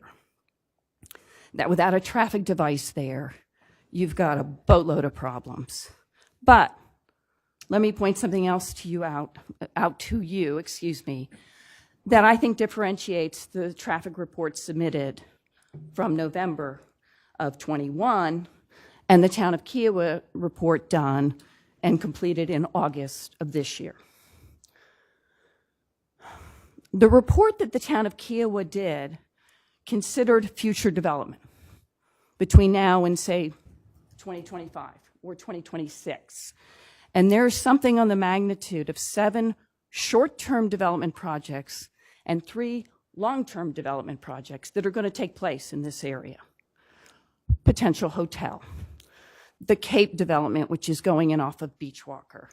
that without a traffic device there, you've got a boatload of problems. But let me point something else to you out to you, that I think differentiates the traffic report submitted from November of 21 and the town of Kiowa report done and completed in August of this year. The report that the town of Kiowa did considered future development between now and, say, 2025 or 2026. And there's something on the magnitude of 7 short-term development projects and 3 long-term development projects that are going to take place in this area. Potential hotel, the Cape development, which is going in off of Beachwalker,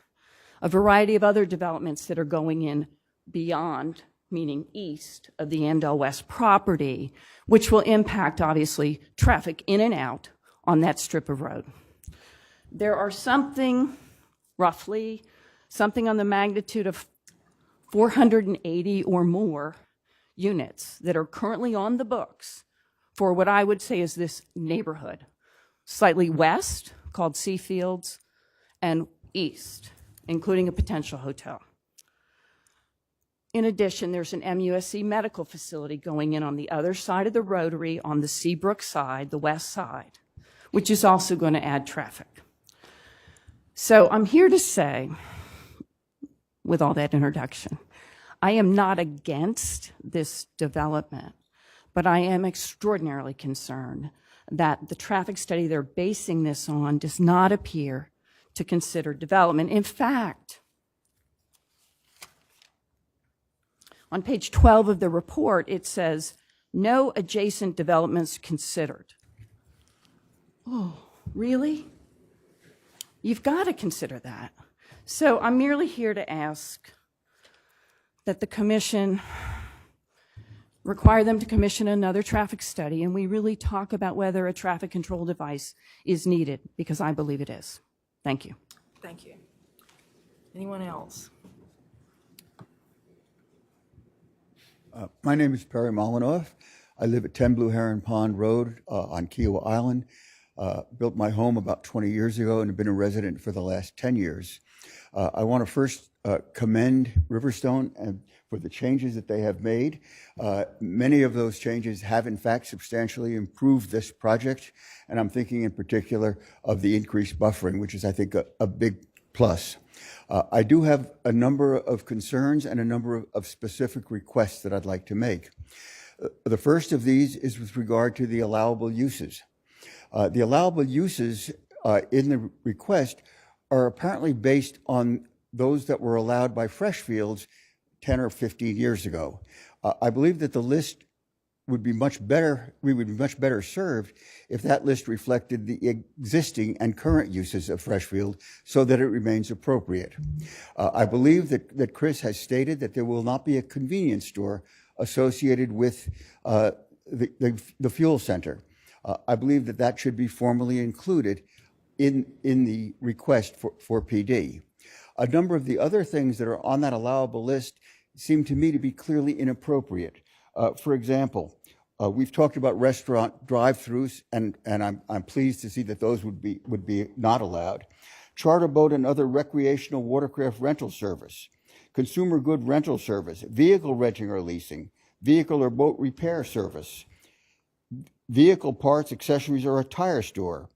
a variety of other developments that are going in beyond, meaning east of the Andel West property, which will impact, obviously, traffic in and out on that strip of road. There are roughly something on the magnitude of 480 or more units that are currently on the books for what I would say is this neighborhood, slightly west, called Seafields, and east, including a potential hotel. In addition, there's an MUSC medical facility going in on the other side of the rotary on the Seabrook side, the west side, which is also going to add traffic. So I'm here to say, with all that introduction, I am not against this development, but I am extraordinarily concerned that the traffic study they're basing this on does not appear to consider development. In fact, on page 12 of the report, it says, no adjacent developments considered. Oh, really? You've got to consider that. So I'm merely here to ask that the commission require them to commission another traffic study, and we really talk about whether a traffic control device is needed, because I believe it is. Thank you. Thank you. Anyone else? My name is Perry Molinoff. I live at 10 Blue Heron Pond Road on Kiowa Island. Built my home about 20 years ago and have been a resident for the last 10 years. I want to first commend Riverstone and for the changes that they have made. Many of those changes have in fact substantially improved this project, and I'm thinking in particular of the increased buffering, which is I think a big plus. I do have a number of concerns and a number of specific requests that I'd like to make. The first of these is with regard to the allowable uses. The allowable uses in the request are apparently based on those that were allowed by Freshfields 10 or 15 years ago. I believe that the list would be much better, we would be much better served if that list reflected the existing and current uses of Freshfield so that it remains appropriate. I believe that Chris has stated that there will not be a convenience store associated with the fuel center. I believe that that should be formally included in the request for PD. A number of the other things that are on that allowable list seem to me to be clearly inappropriate. For example, we've talked about restaurant drive-throughs, and I'm pleased to see that those would be not allowed. Charter boat and other recreational watercraft rental service, consumer good rental service, vehicle renting or leasing, vehicle or boat repair service, vehicle parts, accessories, or a tire store,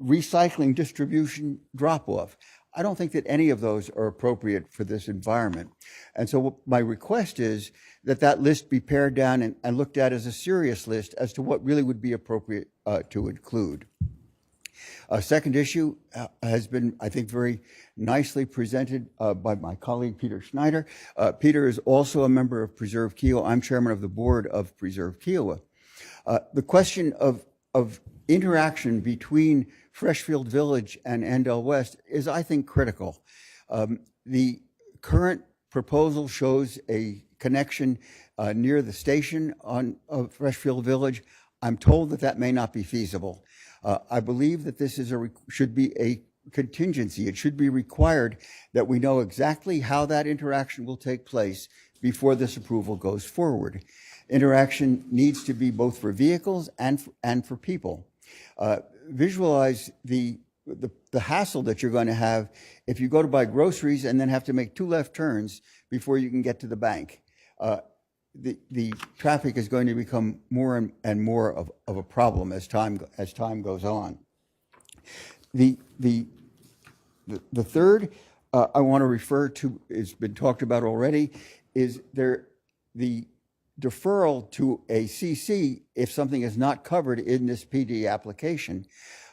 recycling, distribution, drop-off. I don't think that any of those are appropriate for this environment. And so my request is that that list be pared down and looked at as a serious list as to what really would be appropriate to include. A second issue has been, I think, very nicely presented by my colleague, Peter Schneider. Peter is also a member of Preserve Kiowa. I'm chairman of the board of Preserve Kiowa. The question of interaction between Freshfield Village and Endell West is, I think, critical. The current proposal shows a connection near the station of Freshfield Village. I'm told that that may not be feasible. I believe that this should be a contingency. It should be required that we know exactly how that interaction will take place before this approval goes forward. Interaction needs to be both for vehicles and for people. Visualize the hassle that you're going to have if you go to buy groceries and then have to make 2 left turns before you can get to the bank. The traffic is going to become more and more of a problem as time goes on. The third I want to refer to, has been talked about already, is the deferral to a CC if something is not covered in this PD application.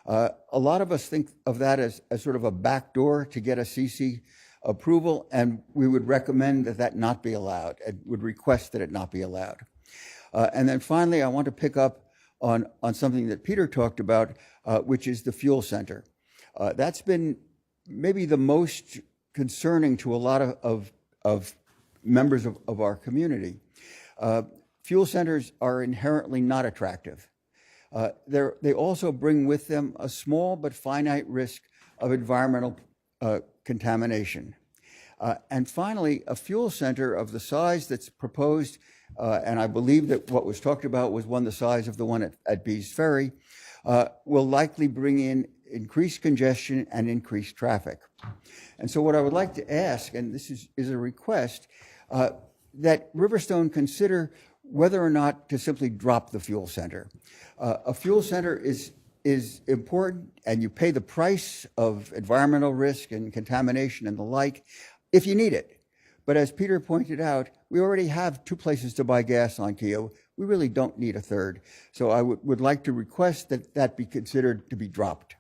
A lot of us think of that as sort of a backdoor to get a CC approval, and we would recommend that that not be allowed, and would request that it not be allowed. And then finally, I want to pick up on something that Peter talked about, which is the fuel center. That's been maybe the most concerning to a lot of members of our community. Fuel centers are inherently not attractive. They also bring with them a small but finite risk of environmental contamination. And finally, a fuel center of the size that's proposed, and I believe that what was talked about was one the size of the one at Bees Ferry, will likely bring in increased congestion and increased traffic. And so what I would like to ask, and this is a request, that Riverstone consider whether or not to simply drop the fuel center. A fuel center is important, and you pay the price of environmental risk and contamination and the like if you need it. But as Peter pointed out, we already have 2 places to buy gas on Kiowa. We really don't need a third. So I would like to request that that be considered to be dropped.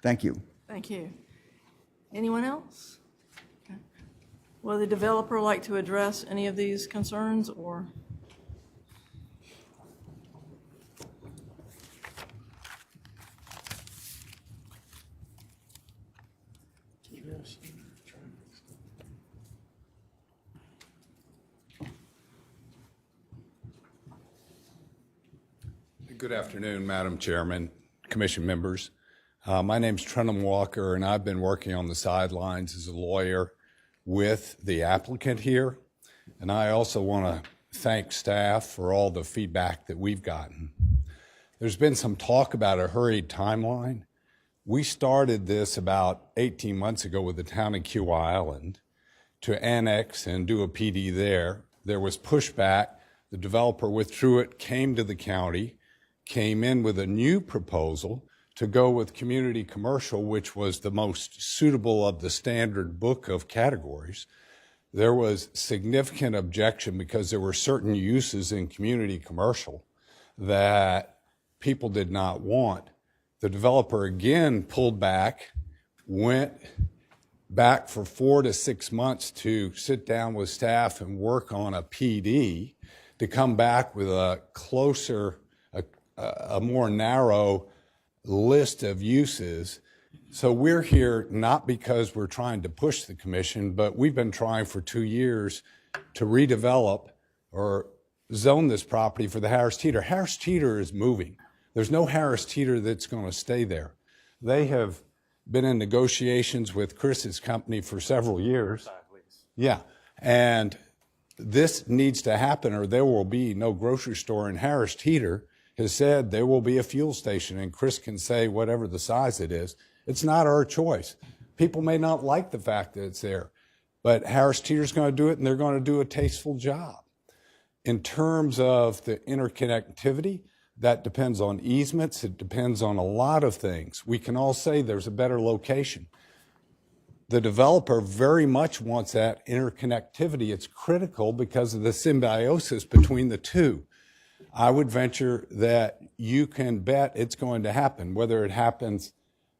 Thank you. Thank you. Anyone else? Okay. Will the developer like to address any of these concerns, or? Good afternoon, Madam Chairman, Commission members. My name's Trenton Walker, and I've been working on the sidelines as a lawyer with the applicant here. And I also want to thank staff for all the feedback that we've gotten. There's been some talk about a hurried timeline. We started this about 18 months ago with the town of Kiowa Island to annex and do a PD there. There was pushback. The developer withdrew it, came to the county, came in with a new proposal to go with community commercial, which was the most suitable of the standard book of categories. There was significant objection because there were certain uses in community commercial that people did not want. The developer again pulled back, went back for 4 to 6 months to sit down with staff and work on a PD, to come back with a closer, a more narrow list of uses. So we're here not because we're trying to push the commission, but we've been trying for 2 years to redevelop or zone this property for the Harris Teeter. Harris Teeter is moving. There's no Harris Teeter that's going to stay there. They have been in negotiations with Chris's company for several years. Yeah, and this needs to happen or there will be no grocery store. And Harris Teeter has said there will be a fuel station, and Chris can say whatever the size it is. It's not our choice. People may not like the fact that it's there, but Harris Teeter's going to do it, and they're going to do a tasteful job. In terms of the interconnectivity, that depends on easements. It depends on a lot of things. We can all say there's a better location. The developer very much wants that interconnectivity. It's critical because of the symbiosis between the two. I would venture that you can bet it's going to happen. Whether it happens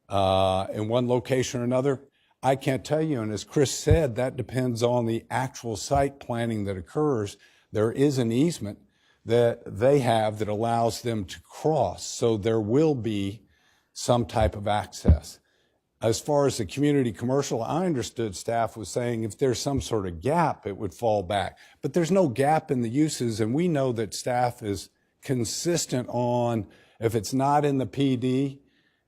in one location or another, I can't tell you. And as Chris said, that depends on the actual site planning that occurs. There is an easement that they have that allows them to cross, so there will be some type of access. As far as the community commercial, I understood staff was saying if there's some sort of gap, it would fall back. But there's no gap in the uses, and we know that staff is consistent on if it's not in the PD,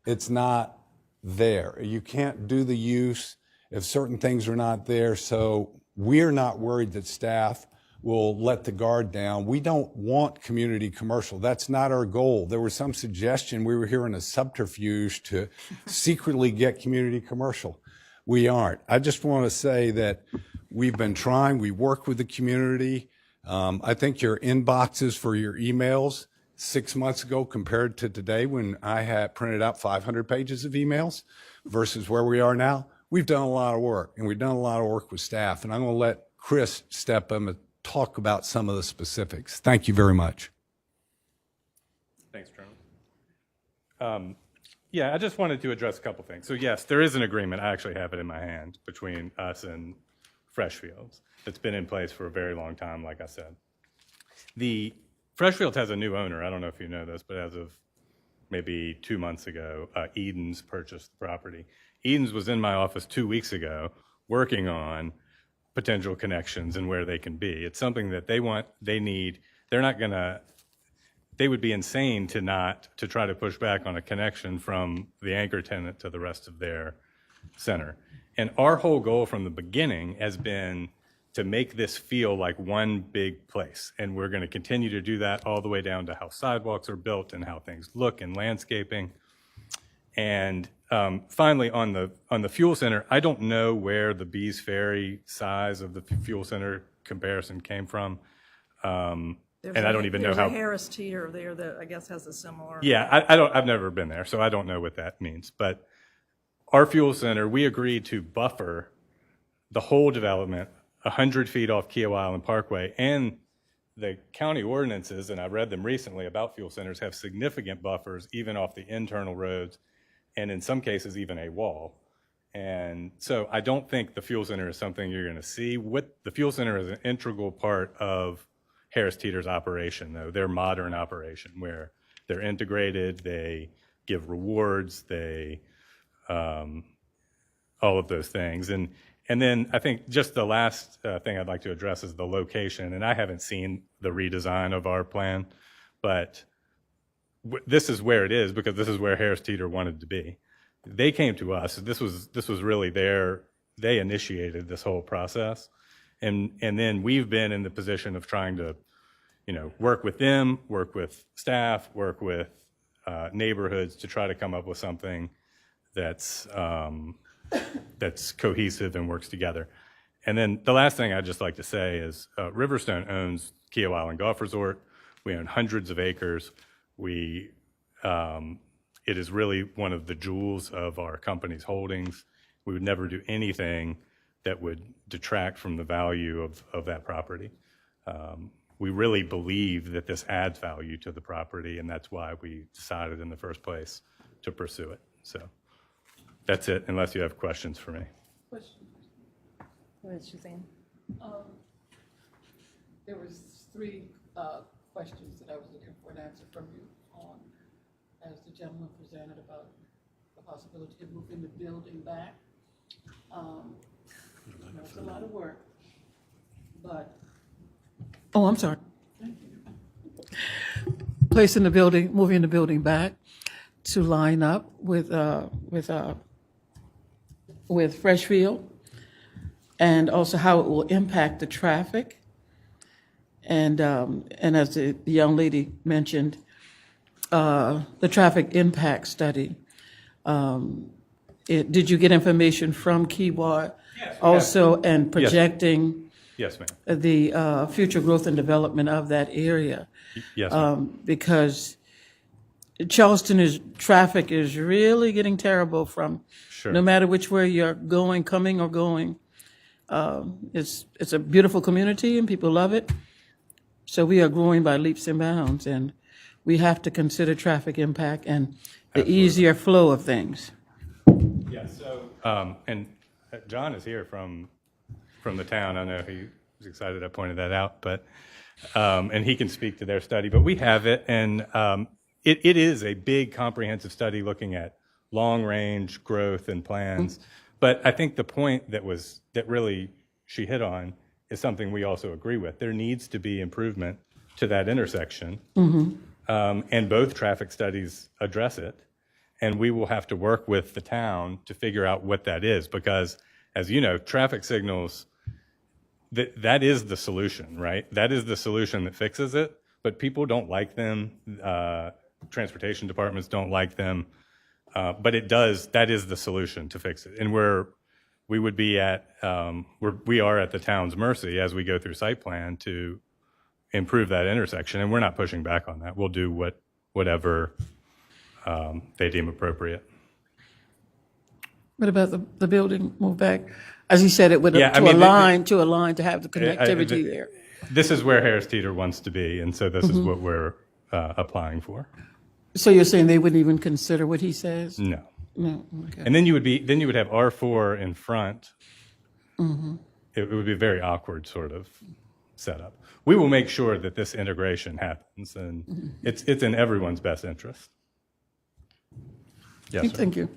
it's not there. You can't do the use if certain things are not there, so we're not worried that staff will let the guard down. We don't want community commercial. That's not our goal. There was some suggestion we were hearing a subterfuge to secretly get community commercial. We aren't. I just want to say that we've been trying. We work with the community. I think your inboxes for your emails 6 months ago compared to today when I had printed out 500 pages of emails versus where we are now, we've done a lot of work, and we've done a lot of work with staff. And I'm going to let Chris step in and talk about some of the specifics. Thank you very much. Thanks, Trenton. Yeah, I just wanted to address a couple things. So yes, there is an agreement. I actually have it in my hand between us and Freshfields. It's been in place for a very long time, like I said. The Freshfields has a new owner. I don't know if you know this, but as of maybe 2 months ago, Edens purchased the property. Edens was in my office 2 weeks ago working on potential connections and where they can be. It's something that they want, they need. They're not going to, they would be insane to try to push back on a connection from the anchor tenant to the rest of their center. And our whole goal from the beginning has been to make this feel like one big place. And we're going to continue to do that all the way down to how sidewalks are built and how things look and landscaping. And finally, on the fuel center, I don't know where the Bees Ferry size of the fuel center comparison came from, and I don't even know how. There's a Harris Teeter there that I guess has a similar. Yeah, I've never been there, so I don't know what that means. But our fuel center, we agreed to buffer the whole development 100 feet off Kiowa Island Parkway, and the county ordinances, and I read them recently about fuel centers, have significant buffers even off the internal roads, and in some cases even a wall. And so I don't think the fuel center is something you're going to see. The fuel center is an integral part of Harris Teeter's operation, though, their modern operation, where they're integrated, they give rewards, they all of those things. And then I think just the last thing I'd like to address is the location. And I haven't seen the redesign of our plan, but this is where it is because this is where Harris Teeter wanted to be. They came to us. This was really they initiated this whole process. And then we've been in the position of trying to, work with them, work with staff, work with neighborhoods to try to come up with something that's cohesive and works together. And then the last thing I'd just like to say is Riverstone owns Kiowa Island Golf Resort. We own hundreds of acres. It is really one of the jewels of our company's holdings. We would never do anything that would detract from the value of that property. We really believe that this adds value to the property, and that's why we decided in the first place to pursue it. So that's it, unless you have questions for me. Question. ahead, Suzanne. There was three questions that I was looking for an answer from you on, as the gentleman presented about the possibility of moving the building back. It's a lot of work, but. Oh, I'm sorry. Placing the building, moving the building back to line up with Freshfield, and also how it will impact the traffic. And as the young lady mentioned, the traffic impact study. Did you get information from Kiwanis also, and projecting? Yes, ma'am. The future growth and development of that area? Yes, ma'am. Because traffic is really getting terrible from, Sure. no matter which way you're going, coming or going. It's a beautiful community and people love it. So we are growing by leaps and bounds, and we have to consider traffic impact and the easier flow of things. Yeah, so, and John is here from the town. I know he was excited I pointed that out, but, and he can speak to their study, but we have it, and it is a big comprehensive study looking at long-range growth and plans. But I think the point that really she hit on is something we also agree with. There needs to be improvement to that intersection, and both traffic studies address it. And we will have to work with the town to figure out what that is, because, as you know, traffic signals, that is the solution, right? That is the solution that fixes it, but people don't like them. Transportation departments don't like them, but that is the solution to fix it. And we are at the town's mercy as we go through site plan to improve that intersection, and we're not pushing back on that. We'll do whatever they deem appropriate. What about the building move back? As you said, it would Yeah, align to have the connectivity there. This is where Harris Teeter wants to be, and so this is what we're applying for. So you're saying they wouldn't even consider what he says? No. No. Okay. And then you would have R4 in front. It would be a very awkward sort of setup. We will make sure that this integration happens, and it's in everyone's best interest. Yes, sir. Thank you.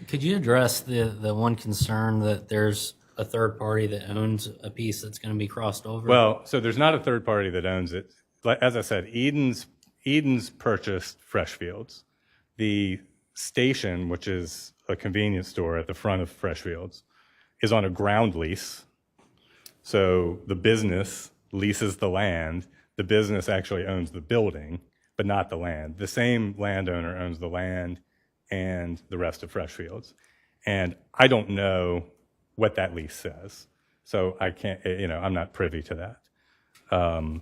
Could you address the one concern that there's a third party that owns a piece that's going to be crossed over? Well, so there's not a third party that owns it. Like, as I said, Eden's purchased Freshfields. The station, which is a convenience store at the front of Freshfields, is on a ground lease. So the business leases the land. The business actually owns the building, but not the land. The same landowner owns the land and the rest of Freshfields. And I don't know what that lease says. So I can't, I'm not privy to that.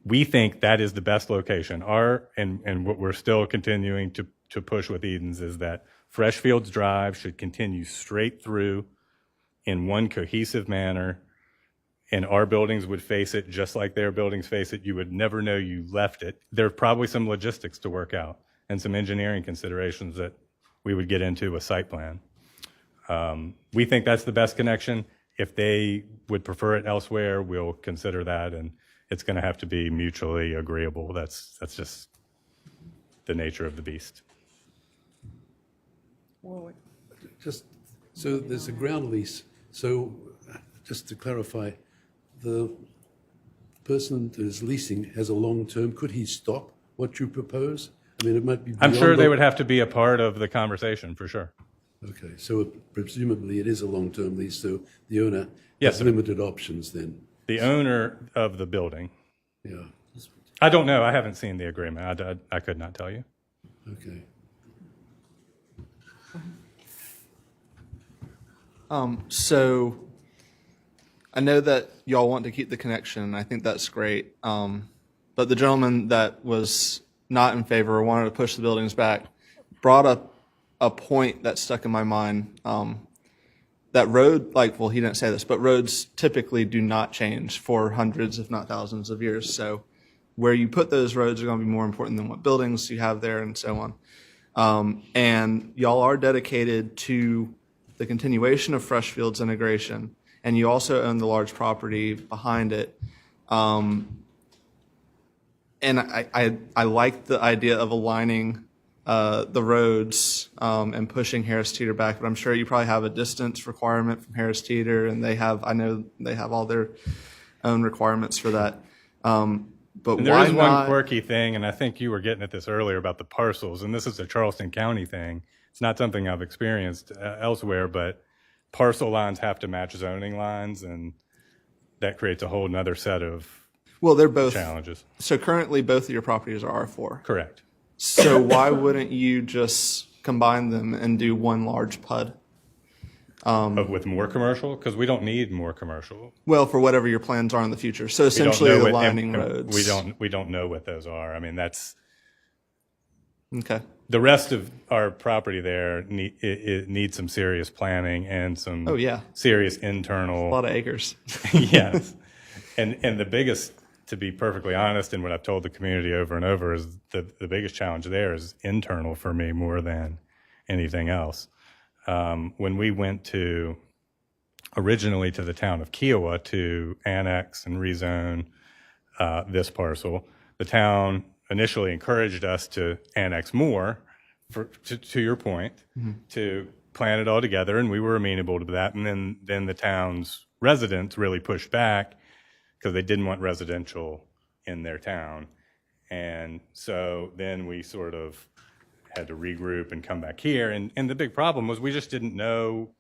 We think that is the best location. And what we're still continuing to push with Eden's is that Freshfields Drive should continue straight through in one cohesive manner, and our buildings would face it just like their buildings face it. You would never know you left it. There are probably some logistics to work out and some engineering considerations that we would get into a site plan. We think that's the best connection. If they would prefer it elsewhere, we'll consider that, and it's going to have to be mutually agreeable. That's just the nature of the beast. Just, so there's a ground lease. So just to clarify, the person that is leasing has a long term. Could he stop what you propose? I mean, it might be. I'm sure they would have to be a part of the conversation, for sure. Okay, so presumably it is a long-term lease, so the owner Yes, has sir. limited options then. The owner of the building. Yeah, I don't know. I haven't seen the agreement. I could not tell you. okay. So I know that y'all want to keep the connection, and I think that's great. But the gentleman that was not in favor or wanted to push the buildings back brought up a point that stuck in my mind. That road, he didn't say this, but roads typically do not change for hundreds, if not thousands of years. So where you put those roads are going to be more important than what buildings you have there and so on. And y'all are dedicated to the continuation of Freshfields integration and you also own the large property behind it. And I like the idea of aligning the roads and pushing Harris Teeter back, but I'm sure you probably have a distance requirement from Harris Teeter, and I know they have all their own requirements for that. But And there why is not? one quirky thing, and I think you were getting at this earlier about the parcels, and this is a Charleston County thing. It's not something I've experienced elsewhere, but parcel lines have to match zoning lines, and that creates a whole nother set of Well, they're both challenges. So currently, both of your properties are R4. Correct. So why wouldn't you just combine them and do one large PUD? But with more commercial, because we don't need more commercial. Well, for whatever your plans are in the future. So We don't essentially, know the what- lining and roads. We don't know what those are. I mean, that's Okay. the rest of our property there. It needs some serious planning and some Oh, yeah. serious internal. A lot of acres. Yes, and the biggest, to be perfectly honest, and what I've told the community over and over is the biggest challenge there is internal for me more than anything else. When we went originally to the town of Kiowa to annex and rezone this parcel, the town initially encouraged us to annex more, to your point, to plan it all together, and we were amenable to that. And then the town's residents really pushed back because they didn't want residential in their town. And so then we sort of had to regroup and come back here. And the big problem was we just didn't know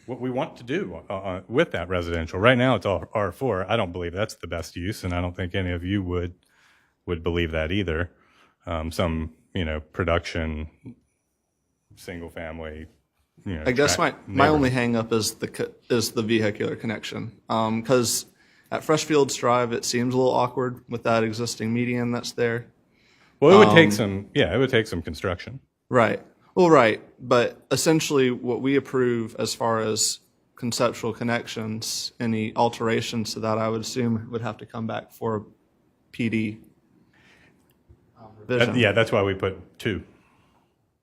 what we want to do with that residential. Right now, it's all R4. I don't believe that's the best use, and I don't think any of you would believe that either. Some, production, single family, I guess my only hang up is the vehicular connection. Because at Freshfields Drive, it seems a little awkward with that existing median that's there. Well, it would take some construction. Right. Well, right. But essentially what we approve as far as conceptual connections, any alterations to that, I would assume would have to come back for PD revision. Yeah, that's why we put 2.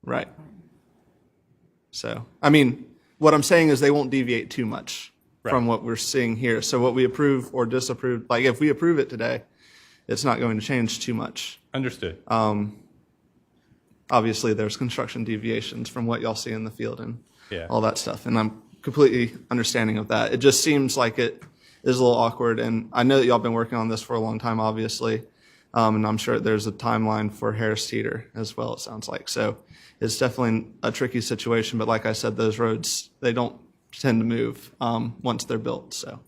Right. So, I mean, what I'm saying is they won't deviate too much from what we're seeing here. So what we approve or disapprove, like if we approve it today, it's not going to change too much. Understood. Obviously, there's construction deviations from what y'all see in the field and Yeah. all that stuff. And I'm completely understanding of that. It just seems like it is a little awkward. And I know that y'all been working on this for a long time, obviously. And I'm sure there's a timeline for Harris Teeter as well, it sounds like. So it's definitely a tricky situation. But like I said, those roads, they don't tend to move once they're built. So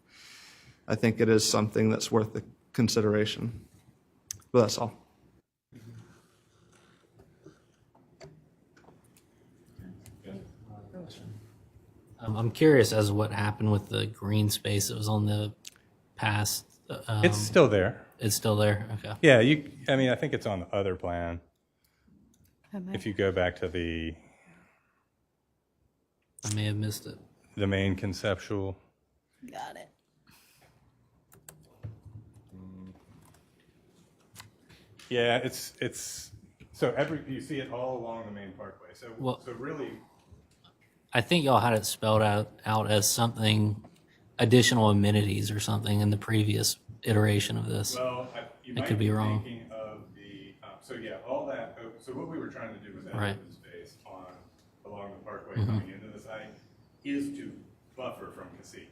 I think it is something that's worth the consideration. But that's all. I'm curious as to what happened with the green space that was on the past. It's still there. It's still there. Okay. Yeah, I think it's on the other plan. If you go back to I may have missed it. the main conceptual. Got it. Yeah, it's so you see it all along the main parkway. So really, I think y'all had it spelled out as something additional amenities or something in the previous iteration of this. well, you I might could be wrong. thinking of all that. So what we were trying to do was add Right. open space along the parkway Mhm. coming into the site is to buffer from Cacique.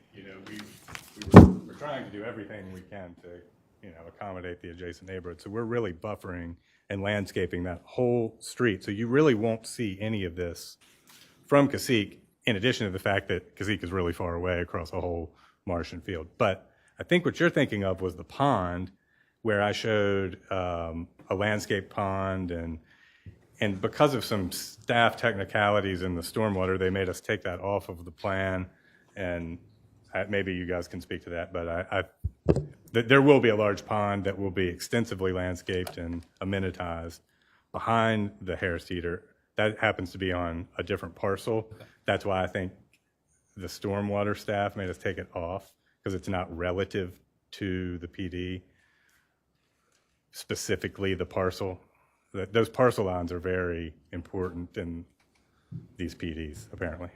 We're trying to do everything we can to accommodate the adjacent neighborhood. So we're really buffering and landscaping that whole street. So you really won't see any of this from Cacique, in addition to the fact that Cacique is really far away across a whole marsh and field. But I think what you're thinking of was the pond, where I showed a landscape pond, and because of some staff technicalities in the stormwater, they made us take that off of the plan. And maybe you guys can speak to that, but there will be a large pond that will be extensively landscaped and amenitized behind the Harris Teeter. That happens to be on a different parcel. That's why I think the stormwater staff made us take it off, because it's not relative to the PD, specifically the parcel. Those parcel lines are very important in these PDs, apparently.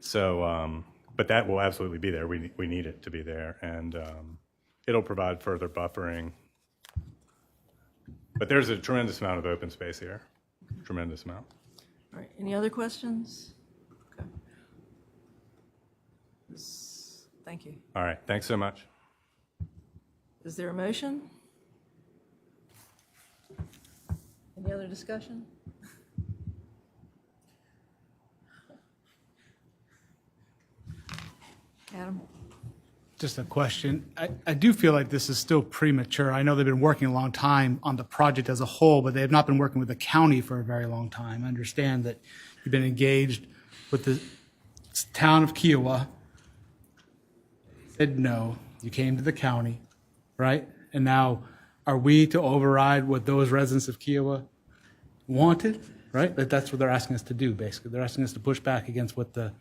So But that will absolutely be there. We need it to be there, and it'll provide further buffering. But there's a tremendous amount of open space here, tremendous amount. All right, any other questions? Okay. Thank you. All right, thanks so much. Is there a motion? Any other discussion? Adam? Just a question. I do feel like this is still premature. I know they've been working a long time on the project as a whole, but they have not been working with the county for a very long time. I understand that you've been engaged with the town of Kiowa. Said no. You came to the county, right? And now, are we to override what those residents of Kiowa wanted, right? That's what they're asking us to do, basically. They're asking us to push back against what the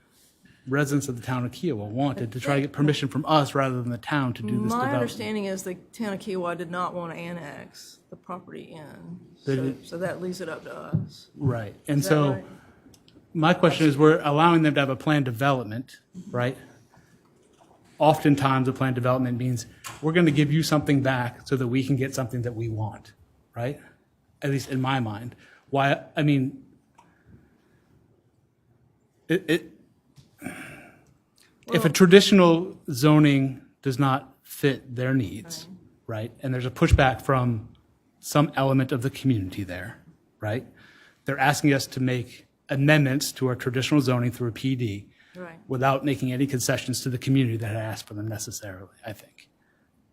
residents of the town of Kiowa wanted, to try to get permission from us rather than the town to do this My development. understanding is the town of Kiowa did not want to annex the property in, so that leaves it up to us. Right. And Is that so right? my question is, we're allowing them to have a planned development, right? Oftentimes, a planned development means we're going to give you something back so that we can get something that we want, right? At least in my mind. Why? I mean, if a traditional zoning does not fit their needs, right, and there's a pushback from some element of the community there, right, they're asking us to make amendments to our traditional zoning through a PD Right. without making any concessions to the community that had asked for them necessarily, I think,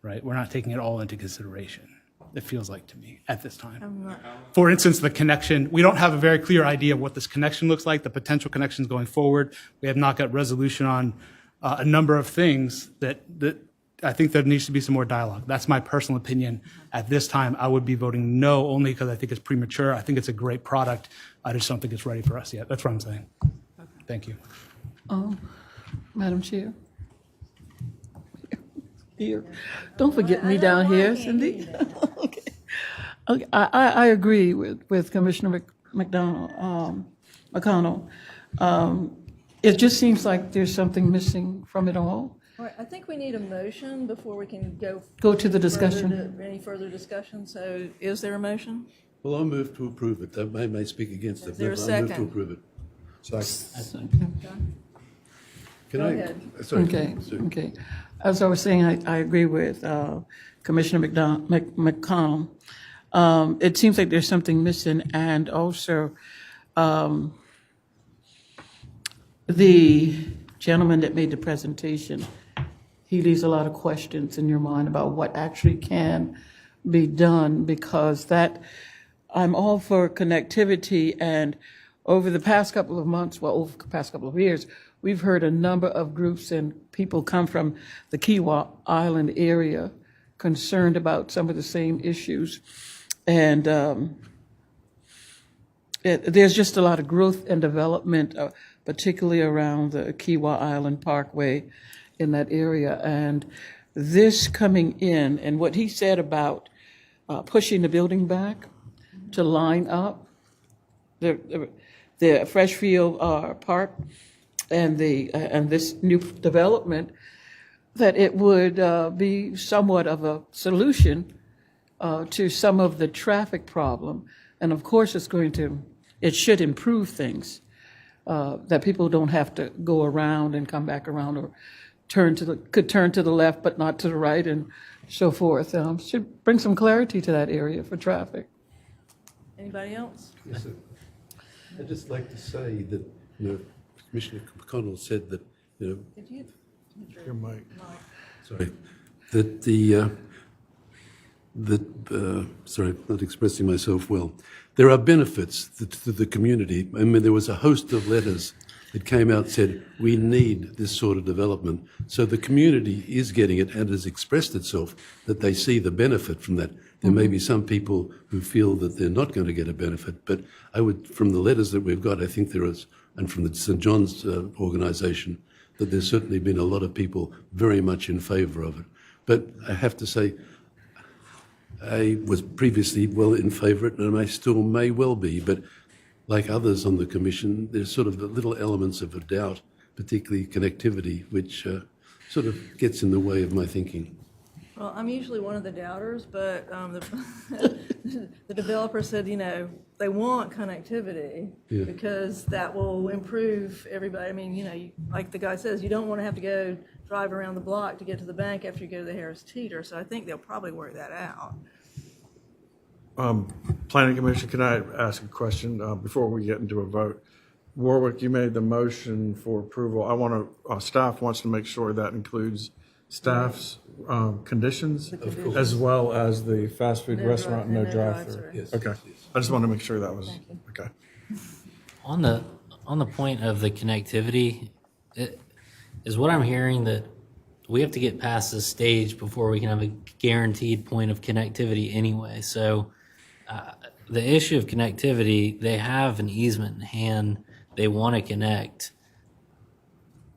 right? We're not taking it all into consideration, it feels like to me, at this time. I'm not, For instance, the connection, we don't have a very clear idea of what this connection looks like, the potential connections going forward. We have not got resolution on a number of things that I think there needs to be some more dialogue. That's my personal opinion. At this time, I would be voting no, only because I think it's premature. I think it's a great product. I just don't think it's ready for us yet. That's what I'm saying. Thank you. Madam Chair? Here. Don't forget me down here, Cindy. Okay. Okay. I agree with Commissioner McConnell. It just seems like there's something missing from it all. all right, I think we need a motion before we can Go to the discussion. Any further discussion, so is there a motion? Well, I'll move to approve it. I may speak against it. Is there a but I'll move to second? approve it. Can Go I? ahead. Sorry. Okay. As I was saying, I agree with Commissioner McConnell. It seems like there's something missing, and also the gentleman that made the presentation, he leaves a lot of questions in your mind about what actually can be done, because that, I'm all for connectivity, and over the past couple of months, well, over the past couple of years, we've heard a number of groups and people come from the Kiowa Island area concerned about some of the same issues. And there's just a lot of growth and development, particularly around the Kiowa Island Parkway in that area. And this coming in, and what he said about pushing the building back to line up the Freshfield Park and this new development, that it would be somewhat of a solution to some of the traffic problem. And of course, it should improve things, that people don't have to go around and come back around, or could turn to the left but not to the right, and so forth. Should bring some clarity to that area for traffic. Anybody else? Yes, sir. I'd just like to say that, Commissioner McConnell said that, Did you? Your mic. sorry, that sorry, I'm not expressing myself well. There are benefits to the community. I mean, there was a host of letters that came out and said, we need this sort of development. So the community is getting it and has expressed itself that they see the benefit from that. There may be some people who feel that they're not going to get a benefit, but I would, from the letters that we've got, I think there is, and from the St. John's organisation, that there's certainly been a lot of people very much in favour of it. But I have to say, I was previously well in favour of it, and I still may well be, but like others on the Commission, there's sort of the little elements of a doubt, particularly connectivity, which sort of gets in the way of my thinking. Well, I'm usually one of the doubters, but the developer said, they want connectivity Yeah. because that will improve everybody. I mean, like the guy says, you don't want to have to go drive around the block to get to the bank after you go to the Harris Teeter. So I think they'll probably work that out. Planning Commission, can I ask a question before we get into a vote? Warwick, you made the motion for approval. Staff wants to make sure that includes staff's conditions as well as the fast food restaurant, no drive-through. Yes. Okay. I just wanted to make sure that was, okay. On the point of the connectivity, is what I'm hearing that we have to get past this stage before we can have a guaranteed point of connectivity anyway. So the issue of connectivity, they have an easement in hand. They want to connect.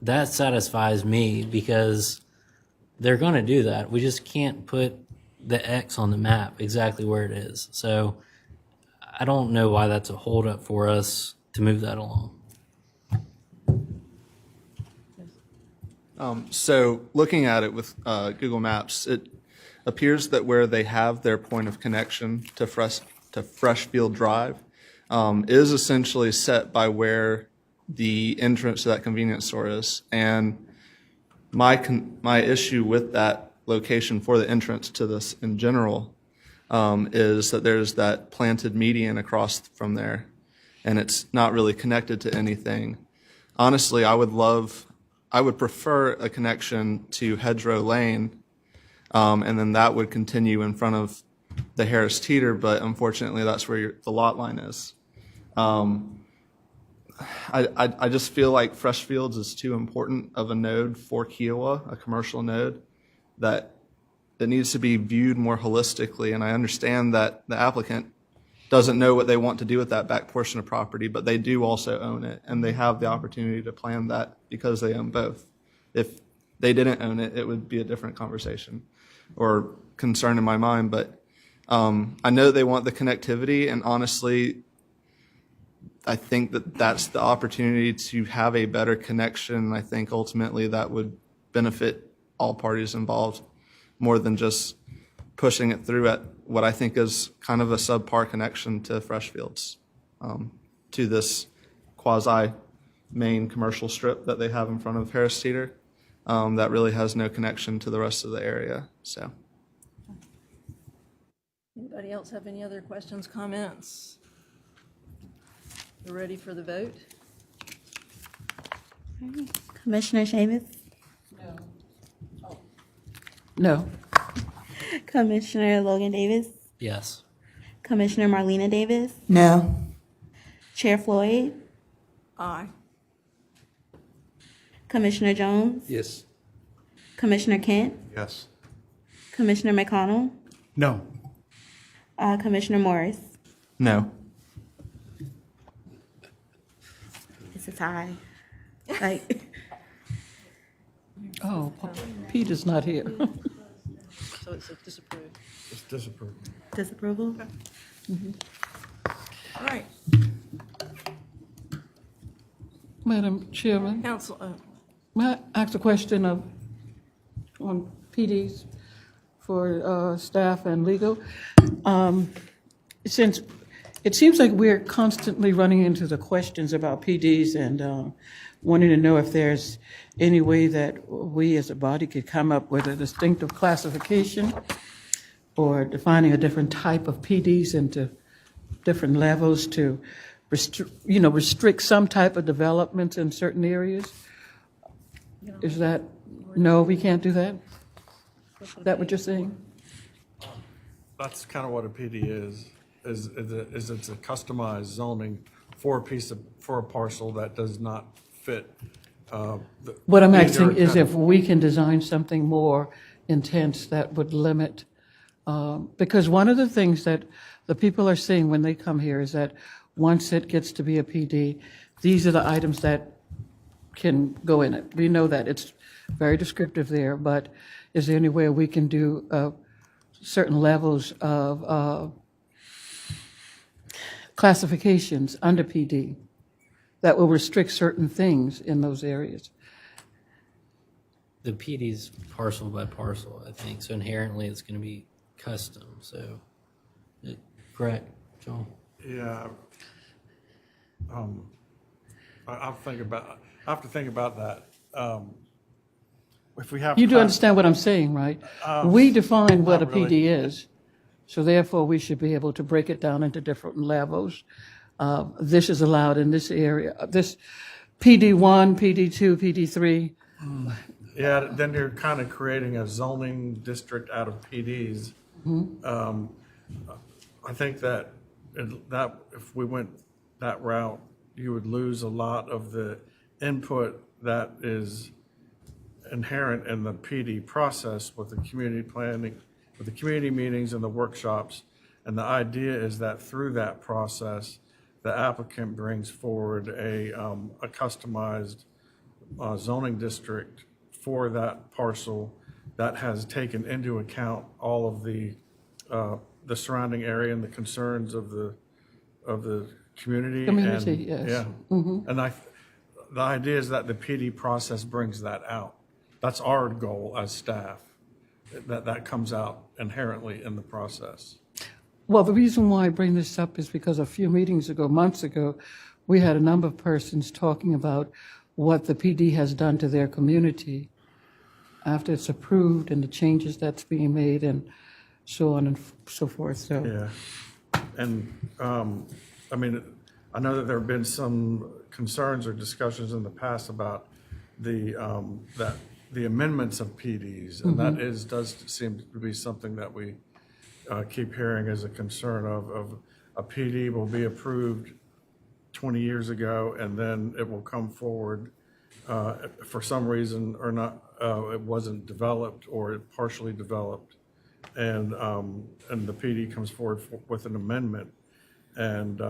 That satisfies me because they're going to do that. We just can't put the X on the map exactly where it is. So I don't know why that's a holdup for us to move that along. So looking at it with Google Maps, it appears that where they have their point of connection to Freshfield Drive is essentially set by where the entrance to that convenience store is. And my issue with that location for the entrance to this in general is that there's that planted median across from there, and it's not really connected to anything. Honestly, I would prefer a connection to Hedgerow Lane, and then that would continue in front of the Harris Teeter, but unfortunately that's where the lot line is. I just feel like Freshfields is too important of a node for Kiowa, a commercial node, that it needs to be viewed more holistically. And I understand that the applicant doesn't know what they want to do with that back portion of property, but they do also own it, and they have the opportunity to plan that because they own both. If they didn't own it, it would be a different conversation or concern in my mind. But I know they want the connectivity, and honestly, I think that that's the opportunity to have a better connection. I think ultimately that would benefit all parties involved more than just pushing it through at what I think is kind of a subpar connection to Freshfields, to this quasi-main commercial strip that they have in front of Harris Teeter that really has no connection to the rest of the area. So, Anybody else have any other questions, comments? We're ready for the vote. Commissioner Seamus? No. Commissioner Logan Davis? Yes. Commissioner Marlena Davis? No. Chair Floyd? Aye. Commissioner Jones? Yes. Commissioner Kent? Yes. Commissioner McConnell? No. Commissioner Morris? no. It's a tie. Like, Oh, Pete is not here. So it's a disapproved. It's disapproved. disapproval? All right, Madam Chairman, council, may I ask a question on PDs for staff and legal? Since it seems like we're constantly running into the questions about PDs and wanting to know if there's any way that we as a body could come up with a distinctive classification or defining a different type of PDs into different levels to restrict some type of development in certain areas. Is that, no, we can't do that? Is that what you're saying? That's kind of what a PD is it's a customized zoning for a parcel that does not fit. What I'm asking is if we can design something more intense that would limit, because one of the things that the people are saying when they come here is that once it gets to be a PD, these are the items that can go in it. We know that it's very descriptive there, but is there any way we can do certain levels of classifications under PD that will restrict certain things in those areas? the PD's parcel by parcel, I think, so inherently it's going to be custom, so, correct, Joel? Yeah. I have to think about that. If we have. You do understand what I'm saying, right? We define what a not really. PD is, so therefore we should be able to break it down into different levels. This is allowed in this area, this PD1, PD2, PD3. Yeah, then you're kind of creating a zoning district out of PDs. I think that if we went that route, you would lose a lot of the input that is inherent in the PD process with the community planning, with the community meetings and the workshops. And the idea is that through that process, the applicant brings forward a customized zoning district for that parcel that has taken into account all of the surrounding area and the concerns of the community. Community, and, yes. Yeah. And the idea is that the PD process brings that out. That's our goal as staff, that comes out inherently in the process. Well, the reason why I bring this up is because a few meetings ago, months ago, we had a number of persons talking about what the PD has done to their community after it's approved and the changes that's being made and so on and so forth. So Yeah. And, I mean, I know that there have been some concerns or discussions in the past about the amendments of PDs, and that does seem to be something that we keep hearing as a concern of a PD will be approved 20 years ago, and then it will come forward for some reason or not, it wasn't developed or it partially developed, and the PD comes forward with an amendment. And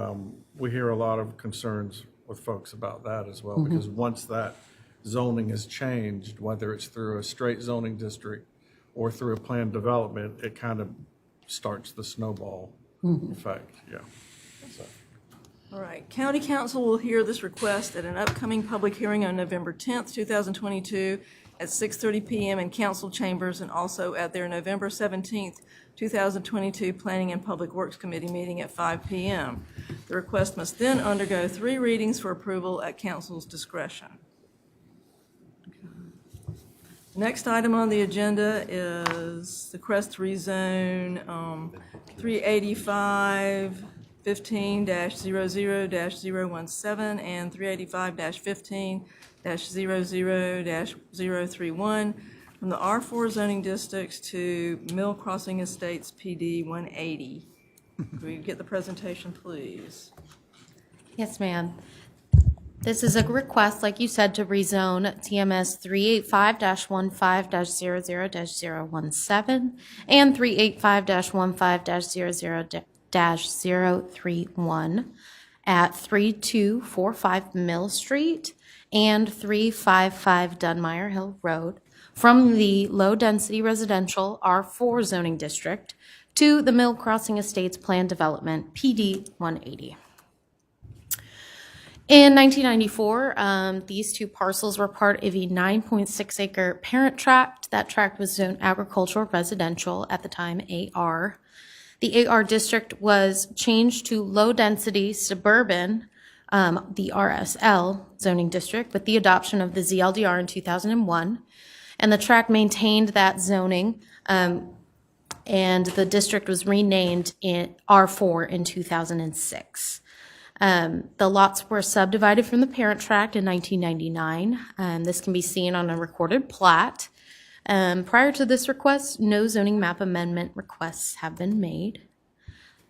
we hear a lot of concerns with folks about that as well, because once that zoning is changed, whether it's through a straight zoning district or through a planned development, it kind of starts the snowball effect, yeah. So. All right, County Council will hear this request at an upcoming public hearing on November 10th, 2022 at 6:30 PM in council chambers, and also at their November 17th, 2022 Planning and Public Works Committee meeting at 5 PM. The request must then undergo 3 readings for approval at council's discretion. Next item on the agenda is the Crest rezone 385-15-00-017 and 385-15-00-031 from the R4 zoning districts to Mill Crossing Estates PD 180. Can we get the presentation, please? Yes, ma'am. This is a request, like you said, to rezone TMS 385-15-00-017 and 385-15-00-031 at 3245 Mill Street and 355 Dunmire Hill Road from the low-density residential R4 zoning district to the Mill Crossing Estates Plan Development PD 180. In 1994, these 2 parcels were part of a 9.6-acre parent tract. That tract was zoned agricultural residential, at the time AR. The AR district was changed to low-density suburban, the RSL zoning district, with the adoption of the ZLDR in 2001. And the tract maintained that zoning, and the district was renamed in R4 in 2006. The lots were subdivided from the parent tract in 1999. This can be seen on a recorded plat. Prior to this request, no zoning map amendment requests have been made.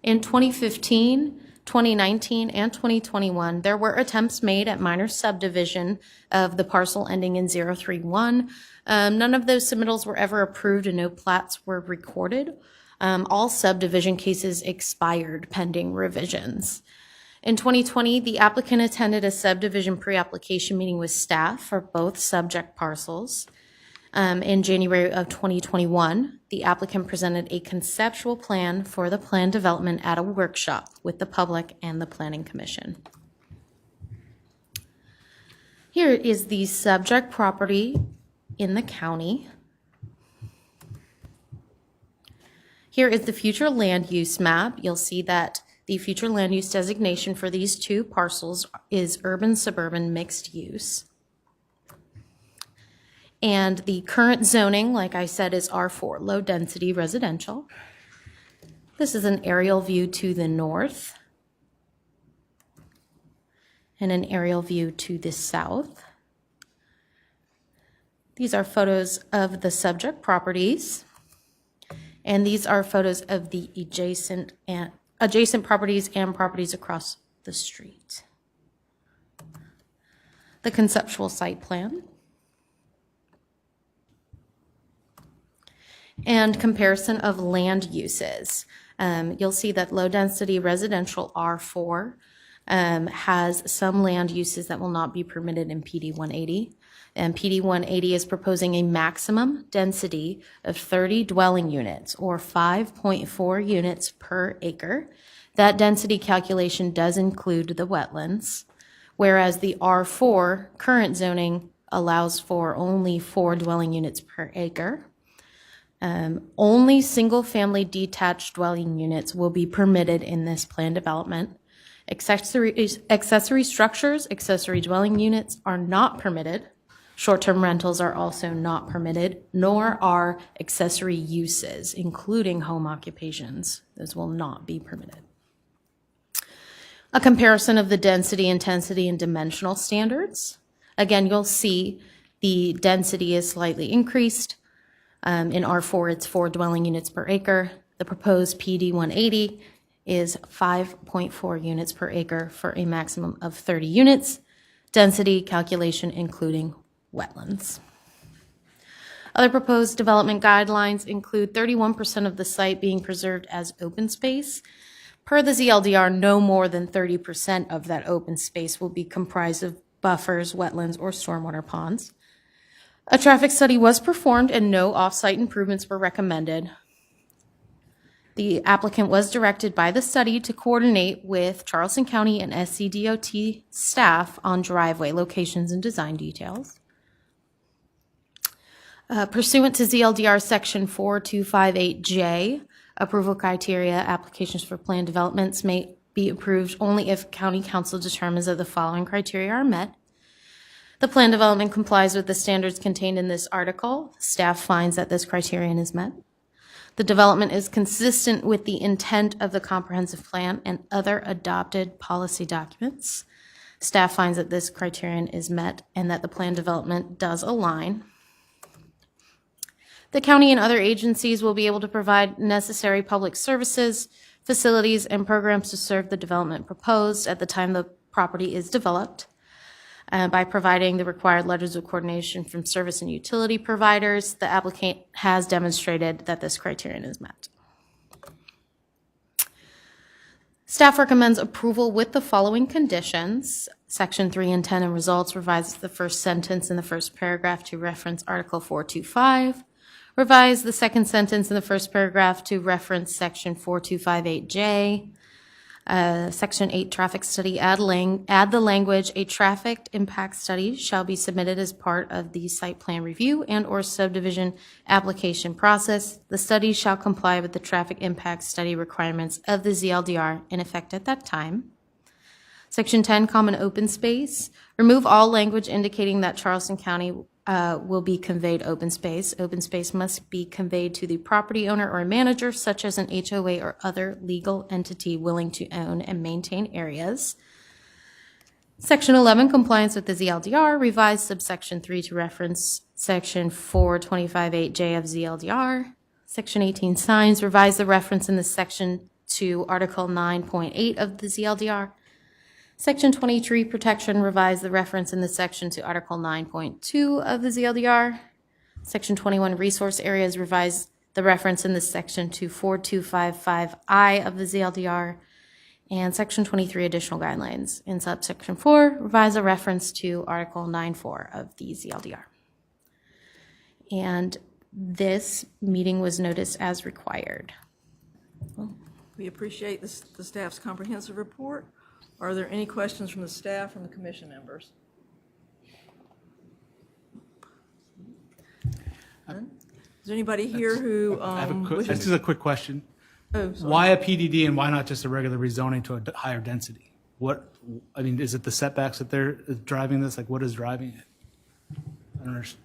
In 2015, 2019, and 2021, there were attempts made at minor subdivision of the parcel ending in 031. None of those submittals were ever approved and no plats were recorded. All subdivision cases expired pending revisions. In 2020, the applicant attended a subdivision pre-application meeting with staff for both subject parcels. In January of 2021, the applicant presented a conceptual plan for the plan development at a workshop with the public and the Planning Commission. Here is the subject property in the county. Here is the future land use map. You'll see that the future land use designation for these two parcels is urban-suburban mixed use. And the current zoning, like I said, is R4, low-density residential. This is an aerial view to the north and an aerial view to the south. These are photos of the subject properties, and these are photos of the adjacent properties and properties across the street. The conceptual site plan. And comparison of land uses. You'll see that low-density residential R4 has some land uses that will not be permitted in PD 180. And PD 180 is proposing a maximum density of 30 dwelling units, or 5.4 units per acre. That density calculation does include the wetlands, whereas the R4 current zoning allows for only 4 dwelling units per acre. Only single-family detached dwelling units will be permitted in this plan development. Accessory structures, accessory dwelling units are not permitted. Short-term rentals are also not permitted, nor are accessory uses, including home occupations. Those will not be permitted. A comparison of the density, intensity, and dimensional standards. Again, you'll see the density is slightly increased. In R4, it's 4 dwelling units per acre. The proposed PD 180 is 5.4 units per acre for a maximum of 30 units. Density calculation including wetlands. Other proposed development guidelines include 31% of the site being preserved as open space. Per the ZLDR, no more than 30% of that open space will be comprised of buffers, wetlands, or stormwater ponds. A traffic study was performed and no off-site improvements were recommended. The applicant was directed by the study to coordinate with Charleston County and SCDOT staff on driveway locations and design details. Pursuant to ZLDR Section 4258J, approval criteria, applications for plan developments may be approved only if County Council determines that the following criteria are met. The plan development complies with the standards contained in this article. Staff finds that this criterion is met. The development is consistent with the intent of the comprehensive plan and other adopted policy documents. Staff finds that this criterion is met and that the plan development does align. The county and other agencies will be able to provide necessary public services, facilities, and programs to serve the development proposed at the time the property is developed. By providing the required letters of coordination from service and utility providers, the applicant has demonstrated that this criterion is met. Staff recommends approval with the following conditions. Section 3 and 10 and results revises the first sentence in the first paragraph to reference Article 425. Revise the second sentence in the first paragraph to reference Section 4258J. Section 8 traffic study, add the language, a traffic impact study shall be submitted as part of the site plan review and or subdivision application process. The study shall comply with the traffic impact study requirements of the ZLDR in effect at that time. Section 10, common open space. Remove all language indicating that Charleston County will be conveyed open space. Open space must be conveyed to the property owner or manager, such as an HOA or other legal entity willing to own and maintain areas. Section 11, compliance with the ZLDR. Revise subsection 3 to reference Section 425.8J of ZLDR. Section 18, signs. Revise the reference in this section to Article 9.8 of the ZLDR. Section 23, protection, revise the reference in this section to Article 9.2 of the ZLDR. Section 21, resource areas, revise the reference in this section to 4255I of the ZLDR. And Section 23, additional guidelines. In subsection 4, revise a reference to Article 9.4 of the ZLDR. And this meeting was noticed as required. We appreciate the staff's comprehensive report. Are there any questions from the staff, from the commission members? Is there anybody here who This is a quick question. Oh, sorry. Why a PDD and why not just a regular rezoning to a higher density? Is it the setbacks that they're driving this? Like, what is driving it? I don't understand.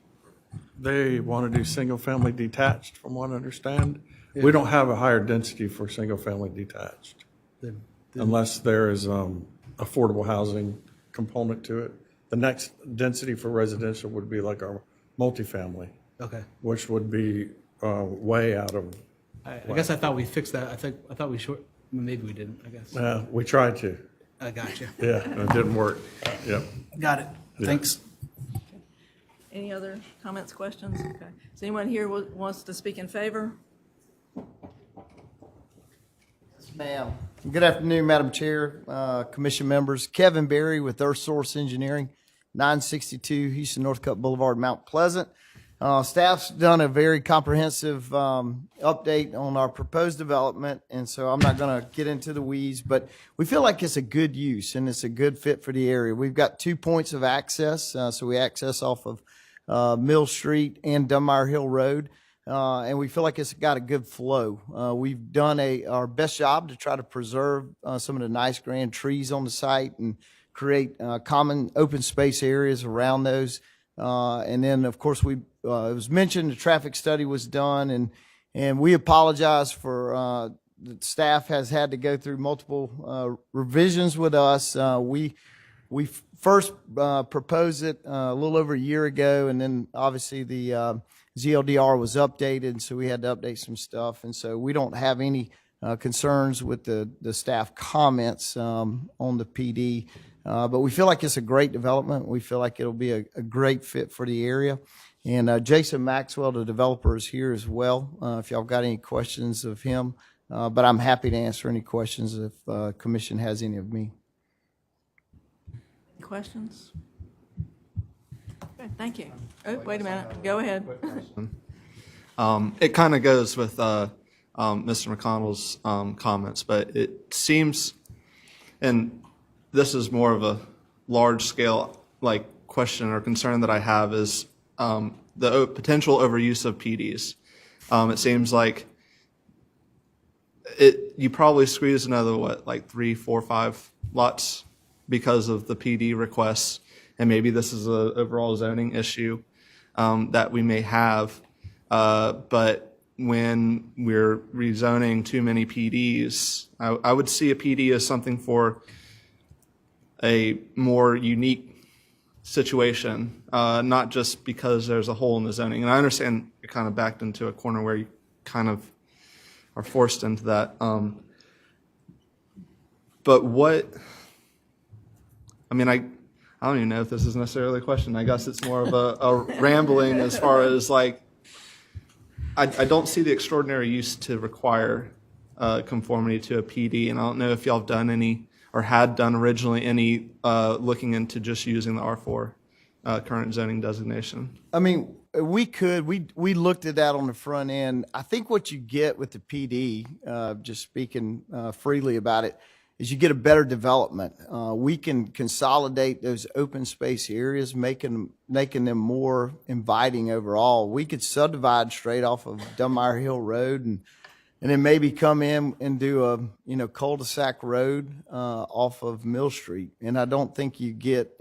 They want to do single-family detached, from what I understand. We don't have a higher density for single-family detached, unless there is affordable housing component to it. The next density for residential would be like our multifamily. Okay. Which would be way out of. I guess I thought we fixed that. I thought we maybe we didn't, I guess. We tried to. I got you. Yeah, it didn't work. Yep. Got it. Yeah. Thanks. Any other comments, questions? Okay. Is anyone here wants to speak in favor? Yes, ma'am. Good afternoon, Madam Chair, Commission members. Kevin Berry with Earth Source Engineering, 962 Houston Northcutt Boulevard, Mount Pleasant. Staff's done a very comprehensive update on our proposed development, and so I'm not going to get into the weeds, but we feel like it's a good use and it's a good fit for the area. We've got 2 points of access, so we access off of Mill Street and Dunmire Hill Road, and we feel like it's got a good flow. We've done our best job to try to preserve some of the nice grand trees on the site and create common open space areas around those. And then, of course, it was mentioned the traffic study was done, and we apologize for the staff has had to go through multiple revisions with us. We first proposed it a little over a year ago, and then obviously the ZLDR was updated, so we had to update some stuff, and so we don't have any concerns with the staff comments on the PD. But we feel like it's a great development. We feel like it'll be a great fit for the area. And Jason Maxwell, the developer, is here as well, if y'all got any questions of him. But I'm happy to answer any questions if Commission has any of me. Any questions? Okay, thank you. Oh, wait a minute. Go ahead. It kind of goes with Mr. McConnell's comments, but it seems, and this is more of a large scale question or concern that I have, is the potential overuse of PDs. It seems like you probably squeeze another 3, 4, 5 lots because of the PD requests, and maybe this is an overall zoning issue that we may have. But when we're rezoning too many PDs, I would see a PD as something for a more unique situation, not just because there's a hole in the zoning. And I understand you're kind of backed into a corner where you kind of are forced into that. But I don't even know if this is necessarily a question. I guess it's more of a rambling as far as I don't see the extraordinary use to require conformity to a PD, and I don't know if y'all have done any or had done originally any looking into just using the R4 current zoning designation. I mean, we looked at that on the front end. I think what you get with the PD, just speaking freely about it, is you get a better development. We can consolidate those open space areas, making them more inviting overall. We could subdivide straight off of Dunmire Hill Road and then maybe come in and do a cul-de-sac road off of Mill Street. And I don't think you get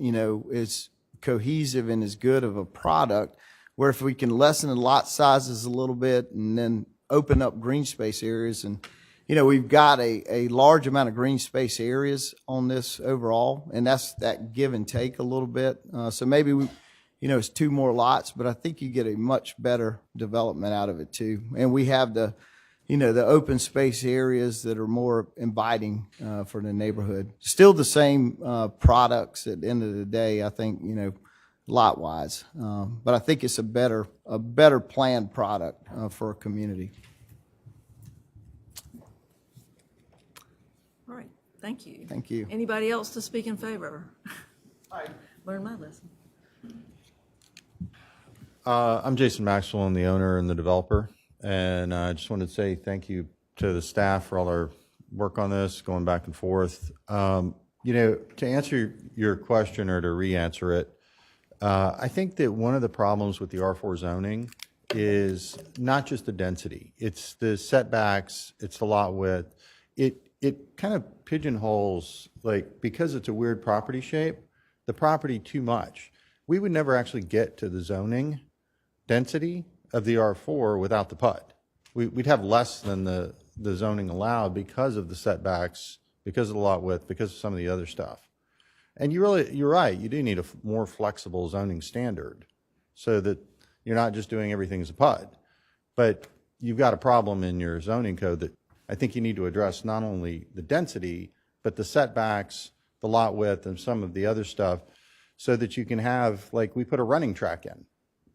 as cohesive and as good of a product, where if we can lessen the lot sizes a little bit and then open up green space areas, and we've got a large amount of green space areas on this overall, and that's that give and take a little bit. So maybe it's 2 more lots, but I think you get a much better development out of it too. And we have the open space areas that are more inviting for the neighborhood. Still the same products at the end of the day, I think, lot wise. But I think it's a better planned product for a community. All right, thank you. Thank you. Anybody else to speak in favor? Learn my lesson. I'm Jason Maxwell. I'm the owner and the developer. And I just wanted to say thank you to the staff for all their work on this, going back and forth. To answer your question or to re-answer it, I think that one of the problems with the R4 zoning is not just the density, it's the setbacks, it's the lot width. It kind of pigeonholes, like, because it's a weird property shape, the property too much. We would never actually get to the zoning density of the R4 without the PUD. We'd have less than the zoning allowed because of the setbacks, because of the lot width, because of some of the other stuff. And you're right, you do need a more flexible zoning standard so that you're not just doing everything as a PUD. But you've got a problem in your zoning code that I think you need to address, not only the density, but the setbacks, the lot width, and some of the other stuff, so that you can have, like, we put a running track in,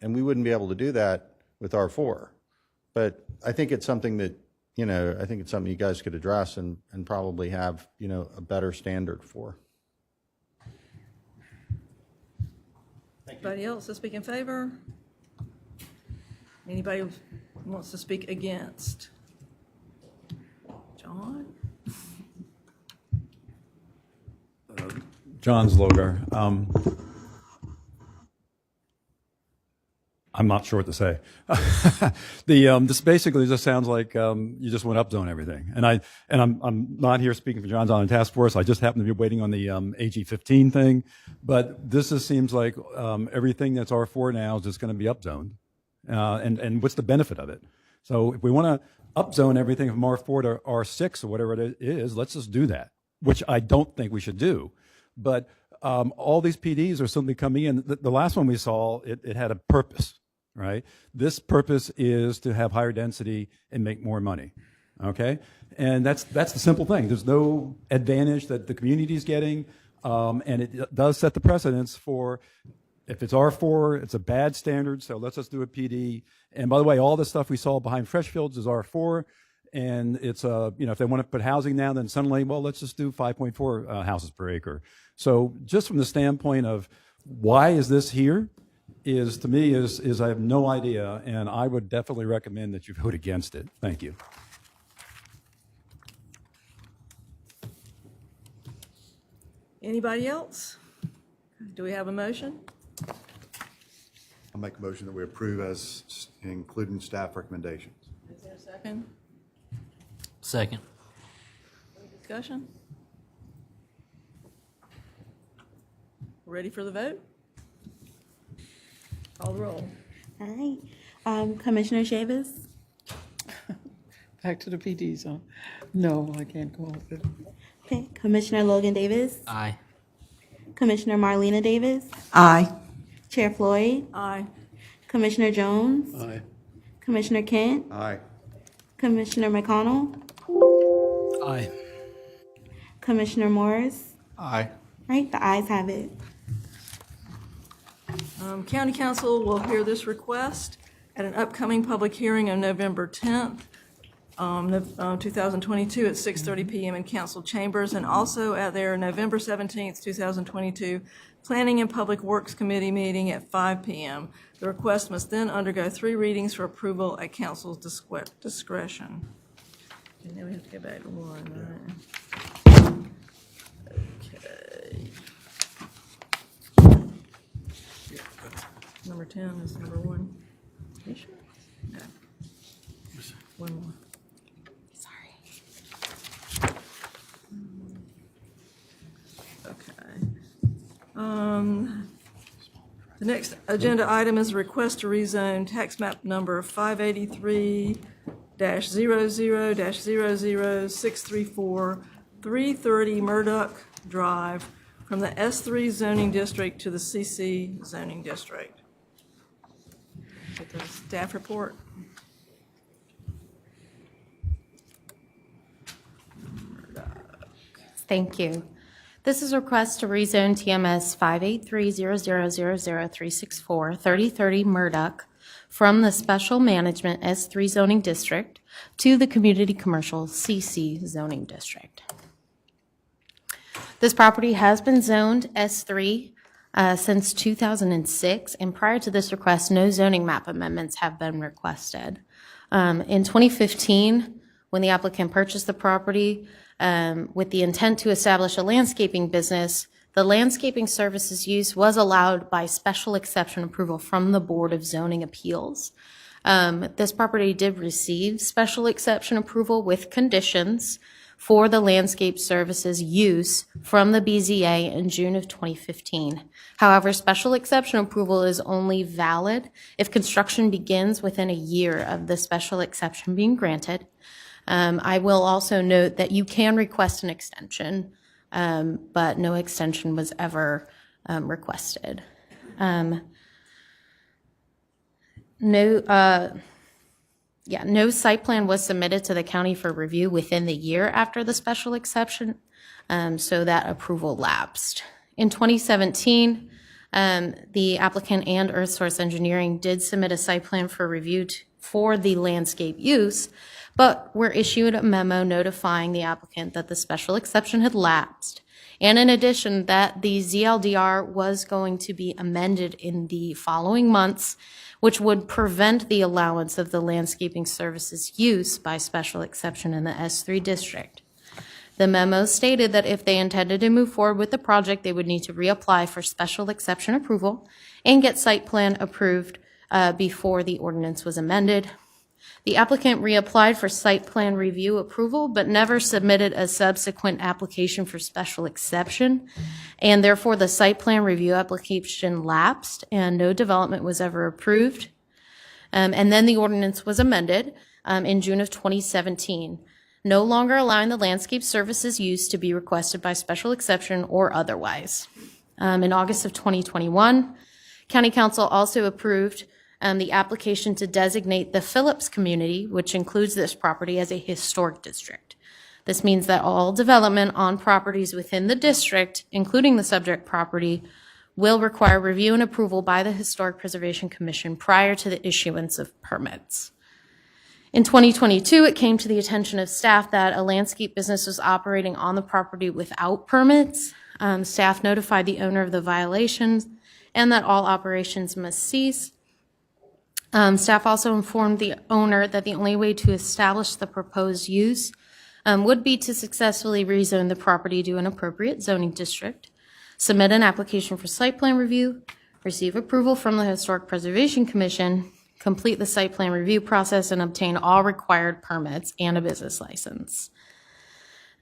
and we wouldn't be able to do that with R4. But I think it's something that, I think it's something you guys could address and probably have, a better standard for. Anybody else to speak in favor? Anybody who wants to speak against? John? John Zlogar. I'm not sure what to say. This basically just sounds like you just want to upzone everything. And I'm not here speaking for John's on the task force. I just happen to be waiting on the AG 15 thing. But this just seems like everything that's R4 now is just going to be upzoned. And what's the benefit of it? So if we want to upzone everything from R4 to R6 or whatever it is, let's just do that, which I don't think we should do. But all these PDs are suddenly coming in. The last one we saw, it had a purpose, right? This purpose is to have higher density and make more money, okay? And that's the simple thing. There's no advantage that the community is getting, and it does set the precedence for, if it's R4, it's a bad standard, so let's just do a PD. And by the way, all the stuff we saw behind Freshfields is R4, and it's, if they want to put housing now, then suddenly, well, let's just do 5.4 houses per acre. So just from the standpoint of why is this here, to me is I have no idea, and I would definitely recommend that you vote against it. Thank you. Anybody else? Do we have a motion? I'll make a motion that we approve as including staff recommendations. Is there a second? Second. Discussion? Ready for the vote? Call the roll. All right. Commissioner Chavis? Back to the PDs, huh? No, I can't go with it. Okay. Commissioner Logan Davis? Aye. Commissioner Marlena Davis? Aye. Chair Floyd? Aye. Commissioner Jones? Aye. Commissioner Kent? Aye. Commissioner McConnell? Aye. Commissioner Morris? Aye. Right, the ayes have it. County Council will hear this request at an upcoming public hearing on November 10th, 2022 at 6:30 p.m. in council chambers, and also at their November 17th, 2022 Planning and Public Works Committee meeting at 5 p.m. The request must then undergo 3 readings for approval at council's discretion. And then we have to go back to 1, right? Okay. Number 10 is number 1. You sure? No. One more. Sorry. Okay. The next agenda item is a request to rezone tax map number 583-00-00634 330 Murdoch Drive from the S3 zoning district to the CC zoning district. Get the staff report. Thank you. This is a request to rezone TMS 583-0000-364 3030 Murdoch from the Special Management S3 zoning district to the Community Commercial CC zoning district. This property has been zoned S3 since 2006, and prior to this request, no zoning map amendments have been requested. In 2015, when the applicant purchased the property with the intent to establish a landscaping business, the landscaping services use was allowed by special exception approval from the Board of Zoning Appeals. This property did receive special exception approval with conditions for the landscape services use from the BZA in June of 2015. However, special exception approval is only valid if construction begins within a year of the special exception being granted. I will also note that you can request an extension, but no extension was ever requested. No site plan was submitted to the county for review within the year after the special exception, so that approval lapsed. In 2017, the applicant and Earthsource Engineering did submit a site plan for review for the landscape use, but were issued a memo notifying the applicant that the special exception had lapsed, and in addition that the ZLDR was going to be amended in the following months, which would prevent the allowance of the landscaping services use by special exception in the S3 district. The memo stated that if they intended to move forward with the project, they would need to reapply for special exception approval and get site plan approved before the ordinance was amended. The applicant reapplied for site plan review approval, but never submitted a subsequent application for special exception, and therefore the site plan review application lapsed and no development was ever approved. And then the ordinance was amended in June of 2017, no longer allowing the landscape services use to be requested by special exception or otherwise. In August of 2021, County Council also approved the application to designate the Phillips community, which includes this property, as a historic district. This means that all development on properties within the district, including the subject property, will require review and approval by the Historic Preservation Commission prior to the issuance of permits. In 2022, it came to the attention of staff that a landscape business was operating on the property without permits. Staff notified the owner of the violations and that all operations must cease. Staff also informed the owner that the only way to establish the proposed use would be to successfully rezone the property to an appropriate zoning district, submit an application for site plan review, receive approval from the Historic Preservation Commission, complete the site plan review process, and obtain all required permits and a business license.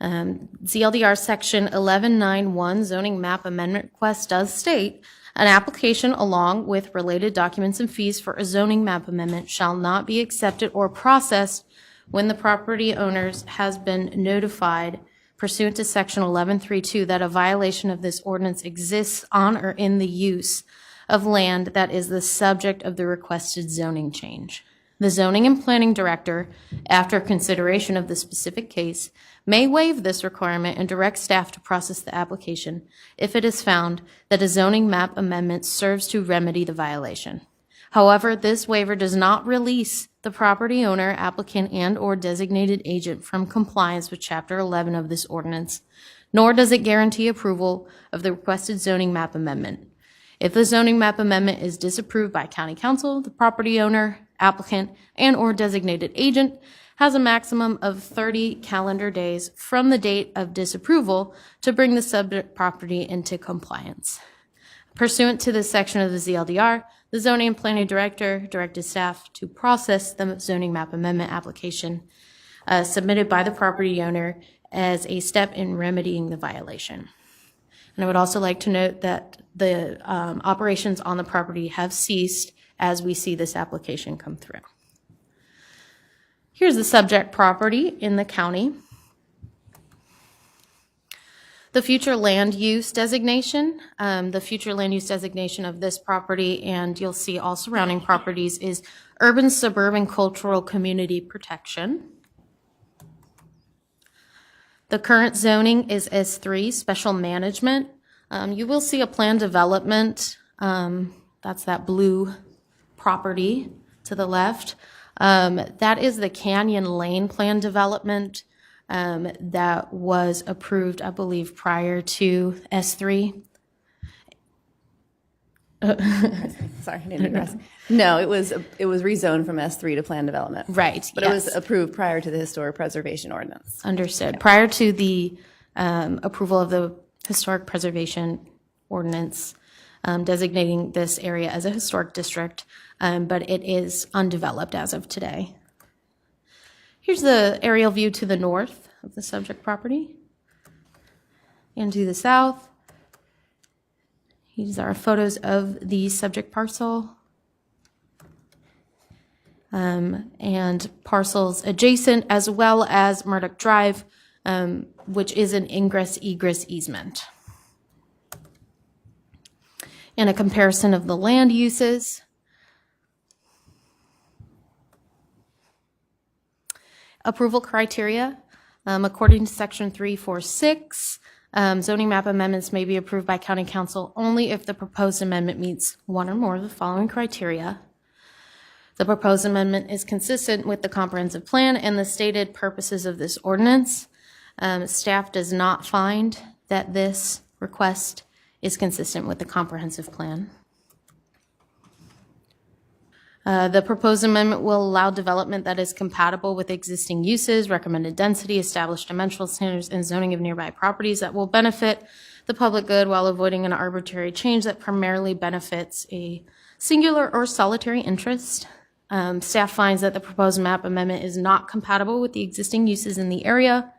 ZLDR Section 1191 zoning map amendment request does state an application along with related documents and fees for a zoning map amendment shall not be accepted or processed when the property owners has been notified pursuant to Section 1132 that a violation of this ordinance exists on or in the use of land that is the subject of the requested zoning change. The zoning and planning director, after consideration of the specific case, may waive this requirement and direct staff to process the application if it is found that a zoning map amendment serves to remedy the violation. However, this waiver does not release the property owner, applicant, and/or designated agent from compliance with Chapter 11 of this ordinance, nor does it guarantee approval of the requested zoning map amendment. If the zoning map amendment is disapproved by County Council, the property owner, applicant, and/or designated agent has a maximum of 30 calendar days from the date of disapproval to bring the subject property into compliance. Pursuant to this section of the ZLDR, the zoning and planning director directed staff to process the zoning map amendment application submitted by the property owner as a step in remedying the violation. And I would also like to note that the operations on the property have ceased as we see this application come through. Here's the subject property in the county. The future land use designation. The future land use designation of this property, and you'll see all surrounding properties, is Urban Suburban Cultural Community Protection. The current zoning is S3, Special Management. You will see a plan development. That's that blue property to the left. That is the Canyon Lane plan development that was approved, I believe, prior to S3. Sorry, I didn't address. No, it was rezoned from S3 to plan development. Right, but yes. It was approved prior to the Historic Preservation Ordinance. Understood. Prior to the approval of the Historic Preservation Ordinance, designating this area as a historic district, but it is undeveloped as of today. Here's the aerial view to the north of the subject property. And to the south, these are photos of the subject parcel and parcels adjacent, as well as Murdoch Drive, which is an ingress-egress easement. And a comparison of the land uses. Approval criteria, according to section 346, zoning map amendments may be approved by county council only if the proposed amendment meets one or more of the following criteria. The proposed amendment is consistent with the comprehensive plan and the stated purposes of this ordinance. Staff does not find that this request is consistent with the comprehensive plan. The proposed amendment will allow development that is compatible with existing uses, recommended density, established dimensional standards, and zoning of nearby properties that will benefit the public good while avoiding an arbitrary change that primarily benefits a singular or solitary interest. Staff finds that the proposed map amendment is not compatible with the existing uses in the area.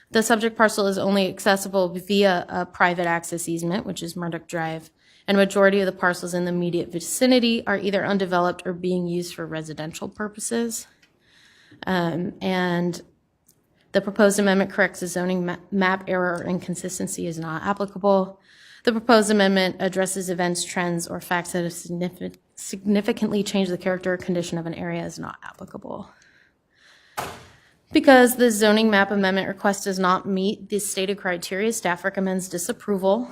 The subject parcel is only accessible via a private access easement, which is Murdoch Drive, and majority of the parcels in the immediate vicinity are either undeveloped or being used for residential purposes. And the proposed amendment corrects the zoning map error or inconsistency is not applicable. The proposed amendment addresses events, trends, or facts that have significantly changed the character or condition of an area is not applicable. Because the zoning map amendment request does not meet the stated criteria, staff recommends disapproval.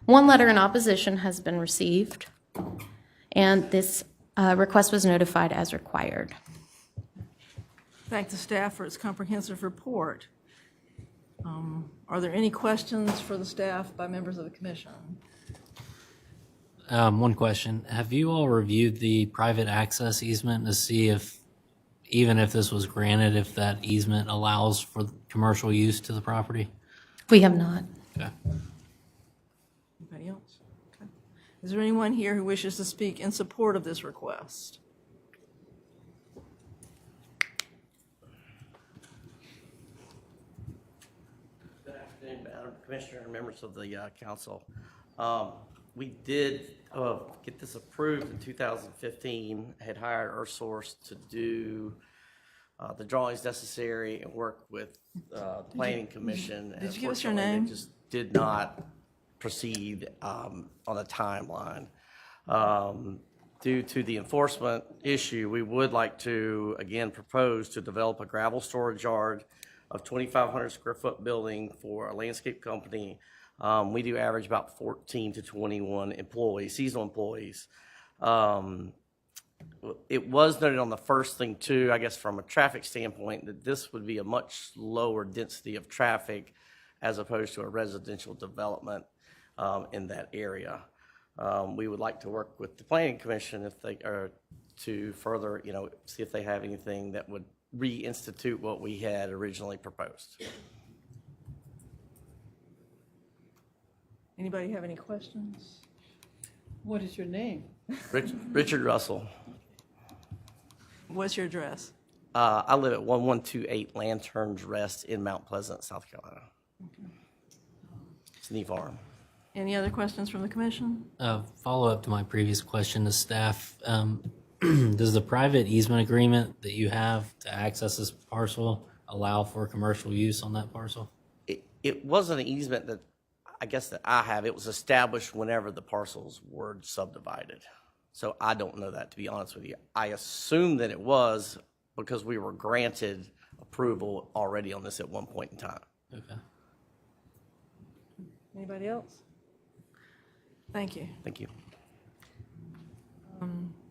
One letter in opposition has been received, and this request was notified as required. Thank the staff for its comprehensive report. Are there any questions for the staff by members of the commission? One question. Have you all reviewed the private access easement to see if, even if this was granted, if that easement allows for commercial use to the property? We have not. Okay. Anybody else? Okay. Is there anyone here who wishes to speak in support of this request? Good afternoon, Madam Commissioner and members of the council. We did get this approved in 2015, had hired EarthSource to do the drawings necessary and work with the Planning Commission. Did you give us your Unfortunately, name? They just did not proceed on a timeline. Due to the enforcement issue, we would like to, again, propose to develop a gravel storage yard of 2,500 square foot building for a landscape company. We do average about 14 to 21 employees, seasonal employees. It was noted on the first thing too, I guess from a traffic standpoint, that this would be a much lower density of traffic as opposed to a residential development in that area. We would like to work with the Planning Commission if they are to further, see if they have anything that would reinstitute what we had originally proposed. Anybody have any questions? What is your name? Richard Russell. What's your address? I live at 1128 Lanterns Rest in Mount Pleasant, South Carolina. It's Knee Farm. Any other questions from the commission? Follow up to my previous question to staff. Does the private easement agreement that you have to access this parcel allow for commercial use on that parcel? It wasn't an easement that I guess that I have. It was established whenever the parcels were subdivided. So I don't know that, to be honest with you. I assume that it was because we were granted approval already on this at one point in time. Okay. Anybody else? Thank you. Thank you.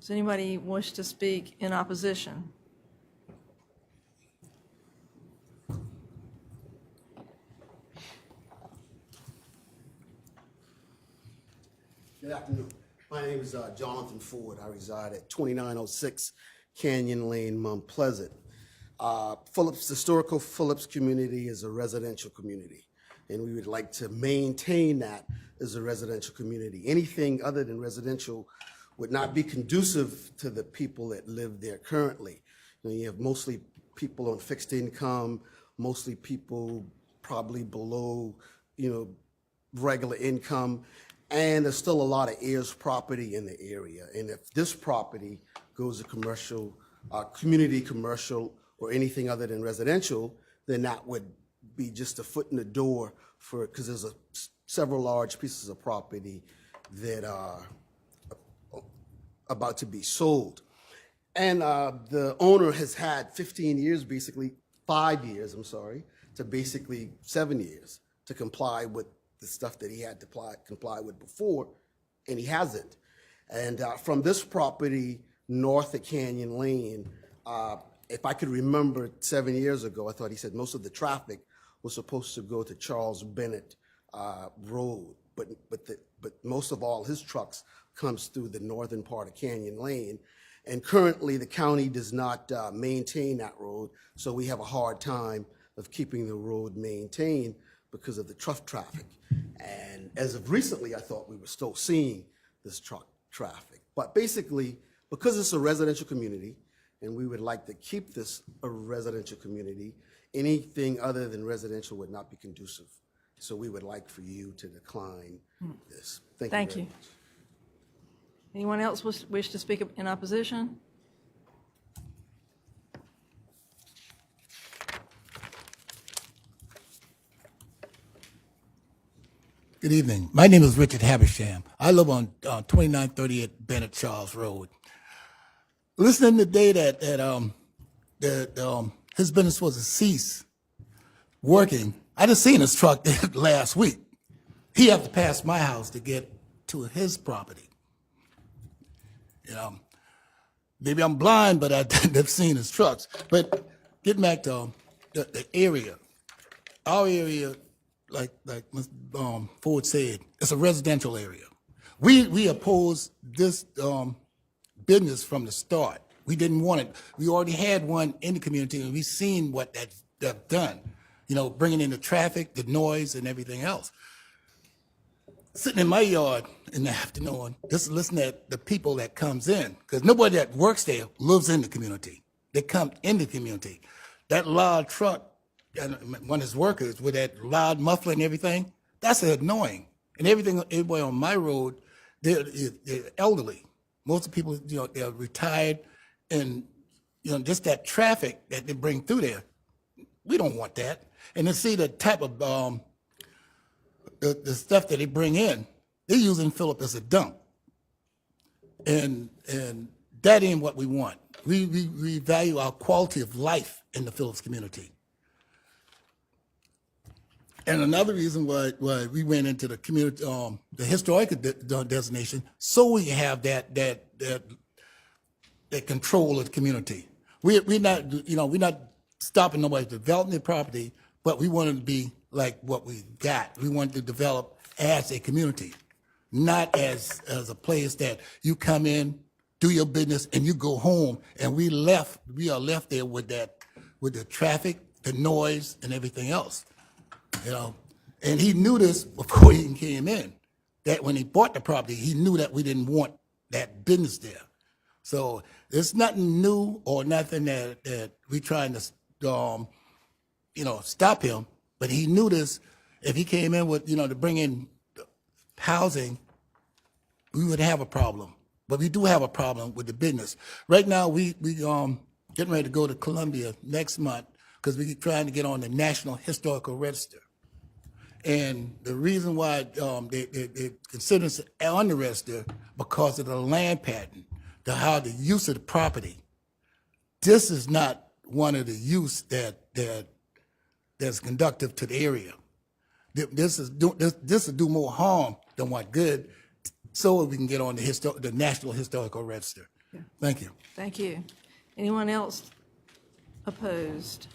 Does anybody wish to speak in opposition? Good afternoon. My name is Jonathan Ford. I reside at 2906 Canyon Lane, Mount Pleasant. Historical Phillips community is a residential community. and we would like to maintain that as a residential community. Anything other than residential would not be conducive to the people that live there currently. You have mostly people on fixed income, mostly people probably below, regular income, and there's still a lot of heirs property in the area. And if this property goes to commercial, community commercial, or anything other than residential, then that would be just a foot in the door for, because there's several large pieces of property that are about to be sold. And the owner has had 15 years, basically 5 years, to basically 7 years to comply with the stuff that he had to comply with before, and he hasn't. And from this property north of Canyon Lane, if I could remember 7 years ago, I thought he said most of the traffic was supposed to go to Charles Bennett Road, but most of all his trucks comes through the northern part of Canyon Lane. And currently the county does not maintain that road, so we have a hard time of keeping the road maintained because of the truck traffic. And as of recently, I thought we were still seeing this truck traffic. But basically, because it's a residential community, and we would like to keep this a residential community, anything other than residential would not be conducive. So we would like for you to decline this. Thank you very much. Anyone else wish to speak in opposition? Good evening. My name is Richard Habersham. I live on 2938 Bennett Charles Road. Listening today that his business was to cease working, I just seen his truck last week. He had to pass my house to get to his property. Maybe I'm blind, but I've seen his trucks. But getting back to the area, our area, like Ms. Ford said, it's a residential area. We opposed this business from the start. We didn't want it. We already had one in the community, and we've seen what that's done. Bringing in the traffic, the noise, and everything else. Sitting in my yard in the afternoon, just listening at the people that comes in, because nobody that works there lives in the community. They come in the community. That loud truck, one of his workers with that loud muffler and everything, that's annoying. And everybody on my road, they're elderly. Most of the people, they're retired, and just that traffic that they bring through there, we don't want that. And to see the type of the stuff that they bring in, they're using Phillip as a dump. And that ain't what we want. We value our quality of life in the Phillips community. And another reason why we went into the community, the historical designation, so we have that control of the community. We're not stopping nobody developing their property, but we want it to be like what we got. We want to develop as a community, not as a place that you come in, do your business, and you go home. And we are left there with the traffic, the noise, and everything else. And he knew this before he came in, that when he bought the property, he knew that we didn't want that business there. So it's nothing new or nothing that we trying to, stop him. But he knew this. If he came in with, to bring in housing, we would have a problem. But we do have a problem with the business. Right now, we getting ready to go to Columbia next month because we're trying to get on the National Historical Register. And the reason why they consider us on the register because of the land pattern, how the use of the property. This is not one of the use that's conductive to the area. This will do more harm than what good, so we can get on the National Historical Register. Yeah. Thank you. Thank you. Anyone else opposed?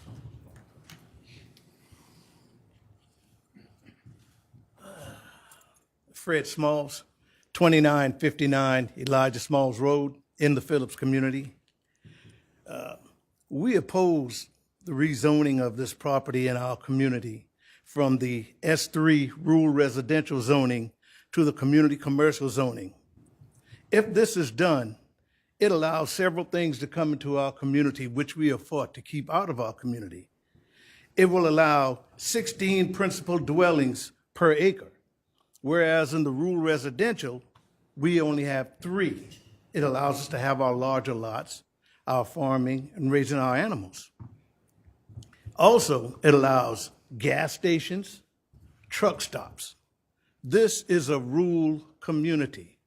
Fred Smalls, 2959 Elijah Smalls Road in the Phillips community. We oppose the rezoning of this property in our community from the S3 rural residential zoning to the community commercial zoning. If this is done, it allows several things to come into our community which we have fought to keep out of our community. It will allow 16 principal dwellings per acre, whereas in the rural residential, we only have 3. It allows us to have our larger lots, our farming, and raising our animals. Also, it allows gas stations, truck stops. This is a rural community.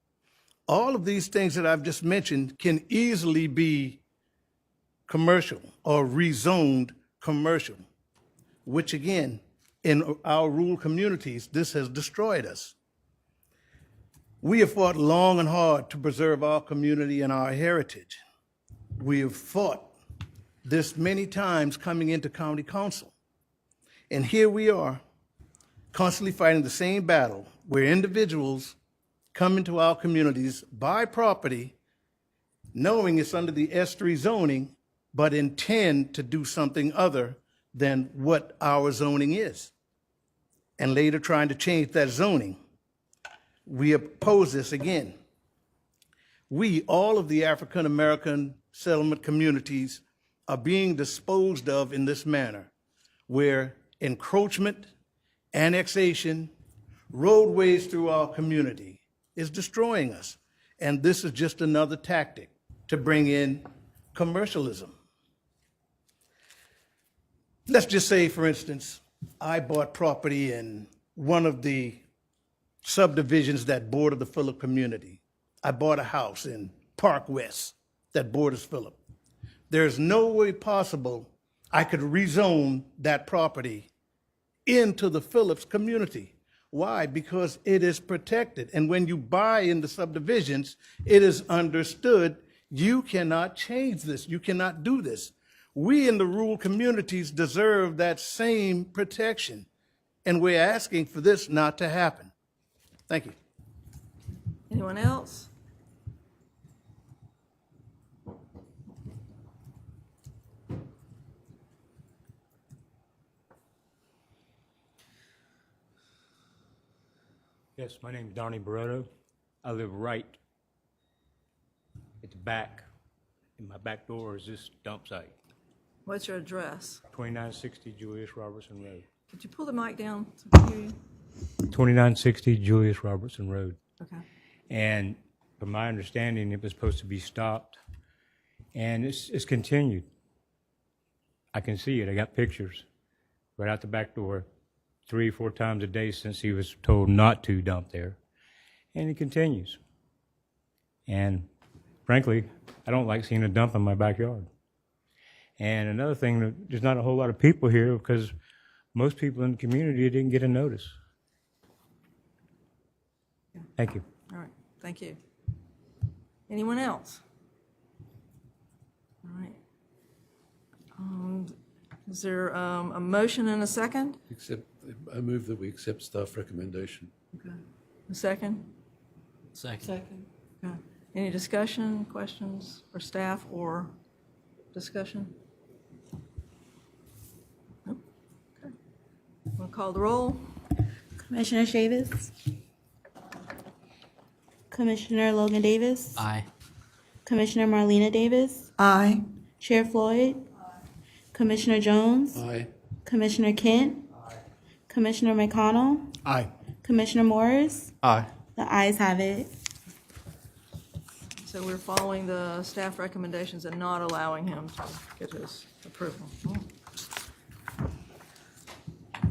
All of these things that I've just mentioned can easily be commercial or rezoned commercial, which again, in our rural communities, this has destroyed us. We have fought long and hard to preserve our community and our heritage. We have fought this many times coming into county council. And here we are, constantly fighting the same battle where individuals come into our communities, buy property, knowing it's under the S3 zoning, but intend to do something other than what our zoning is, and later trying to change that zoning. We oppose this again. We, all of the African American settlement communities, are being disposed of in this manner, where encroachment, annexation, roadways through our community is destroying us. And this is just another tactic to bring in commercialism. Let's just say, for instance, I bought property in one of the subdivisions that border the Phillip community. I bought a house in Park West that borders Phillip. There's no way possible I could rezone that property into the Phillips community. Why? Because it is protected. And when you buy in the subdivisions, it is understood you cannot change this. You cannot do this. We in the rural communities deserve that same protection. And we're asking for this not to happen. Thank you. Anyone else? Yes, my name is Donnie Barreto. I live right at the back. In my back door is this dump site, What's your address? 2960 Julius Robertson Road. Could you pull the mic down so I can hear you? 2960 Julius Robertson Road. Okay. And from my understanding, it was supposed to be stopped, and it's continued. I can see it. I got pictures right out the back door 3 or 4 times a day since he was told not to dump there. And it continues. And frankly, I don't like seeing a dump in my backyard. And another thing, there's not a whole lot of people here because most people in the community didn't get a notice. Thank you. All right, thank you. Anyone else? All right. Is there a motion and a second? I move that we accept staff recommendation. Okay. A second? Second. Okay. Any discussion, questions for staff or discussion? Nope. Okay. We'll call the roll. Commissioner Chavis? Commissioner Logan Davis? Aye. Commissioner Marlena Davis? Aye. Chair Floyd? Commissioner Jones? Aye. Commissioner Kent? Commissioner McConnell? Aye. Commissioner Morris? Aye. The ayes have it. So we're following the staff recommendations and not allowing him to get his approval.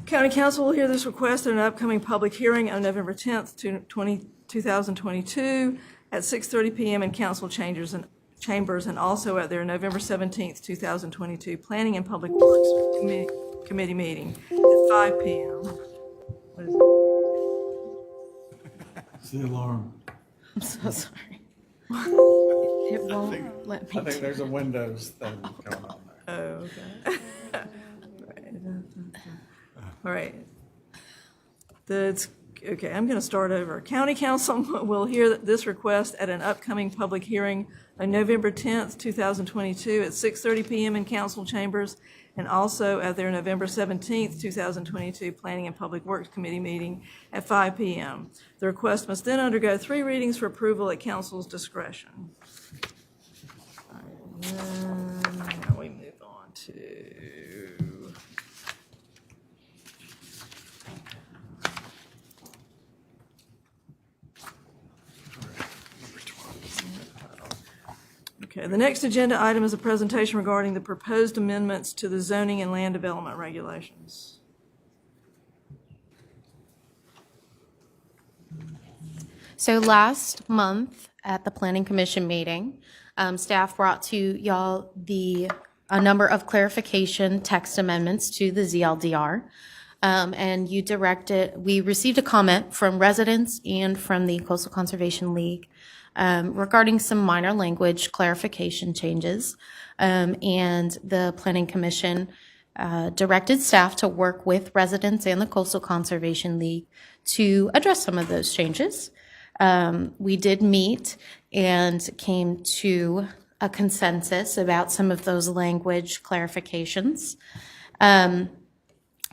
County Council will hear this request at an upcoming public hearing on November 10th, 2022 at 6:30 p.m. in council chambers and also at their November 17th, 2022 Planning and Public Works Committee meeting at 5 p.m. What is it? It's the alarm. I'm so sorry. It won't let me. I think there's a Windows thing going on there. Oh, okay. All right. Okay, I'm going to start over. County Council will hear this request at an upcoming public hearing on November 10th, 2022 at 6:30 PM in council chambers, and also at their November 17th, 2022 Planning and Public Works Committee meeting at 5 PM. The request must then undergo 3 readings for approval at council's discretion. All right, and then now we move on to Okay, the next agenda item is a presentation regarding the proposed amendments to the zoning and land development regulations. So last month at the Planning Commission meeting, staff brought to y'all a number of clarification text amendments to the ZLDR. And we received a comment from residents and from the Coastal Conservation League regarding some minor language clarification changes. And the Planning Commission directed staff to work with residents and the Coastal Conservation League to address some of those changes. We did meet and came to a consensus about some of those language clarifications.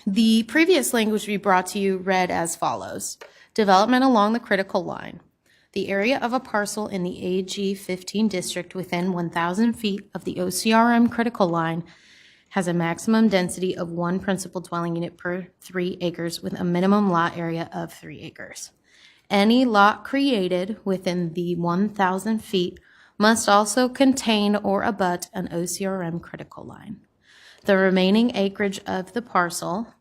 The previous language we brought to you read as follows: development along the critical line. The area of a parcel in the AG 15 district within 1,000 feet of the OCRM critical line has a maximum density of 1 principal dwelling unit per 3 acres with a minimum lot area of 3 acres. Any lot created within the 1,000 feet must also contain or abut an OCRM critical line. The remaining acreage of the parcel,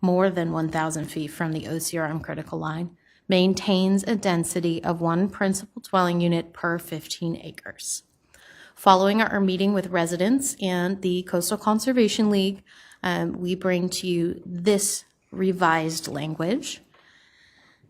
more than 1,000 feet from the OCRM critical line, maintains a density of 1 principal dwelling unit per 15 acres. Following our meeting with residents and the Coastal Conservation League, we bring to you this revised language.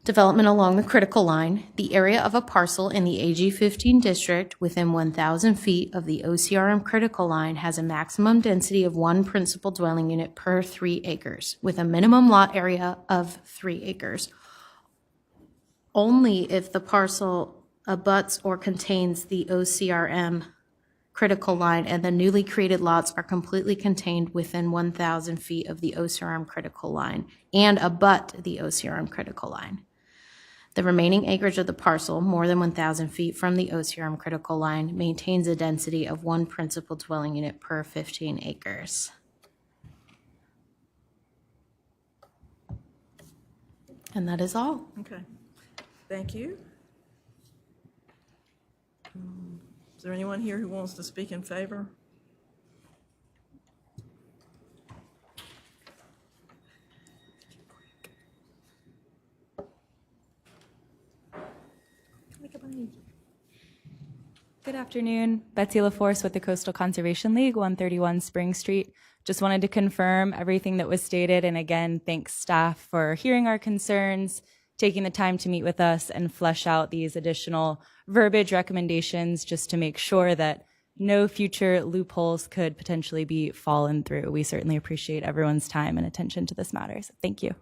Development along the critical line. The area of a parcel in the AG 15 district within 1,000 feet of the OCRM critical line has a maximum density of 1 principal dwelling unit per 3 acres with a minimum lot area of 3 acres. Only if the parcel abuts or contains the OCRM critical line and the newly created lots are completely contained within 1,000 feet of the OCRM critical line and abut the OCRM critical line. The remaining acreage of the parcel, more than 1,000 feet from the OCRM critical line, maintains a density of 1 principal dwelling unit per 15 acres. And that is all. Okay, thank you. Is there anyone here who wants to speak in favor? Good afternoon. Betsy LaForce with the Coastal Conservation League, 131 Spring Street. Just wanted to confirm everything that was stated, and again, thanks staff for hearing our concerns, taking the time to meet with us and flesh out these additional verbiage recommendations just to make sure that no future loopholes could potentially be fallen through. We certainly appreciate everyone's time and attention to this matter, so thank you.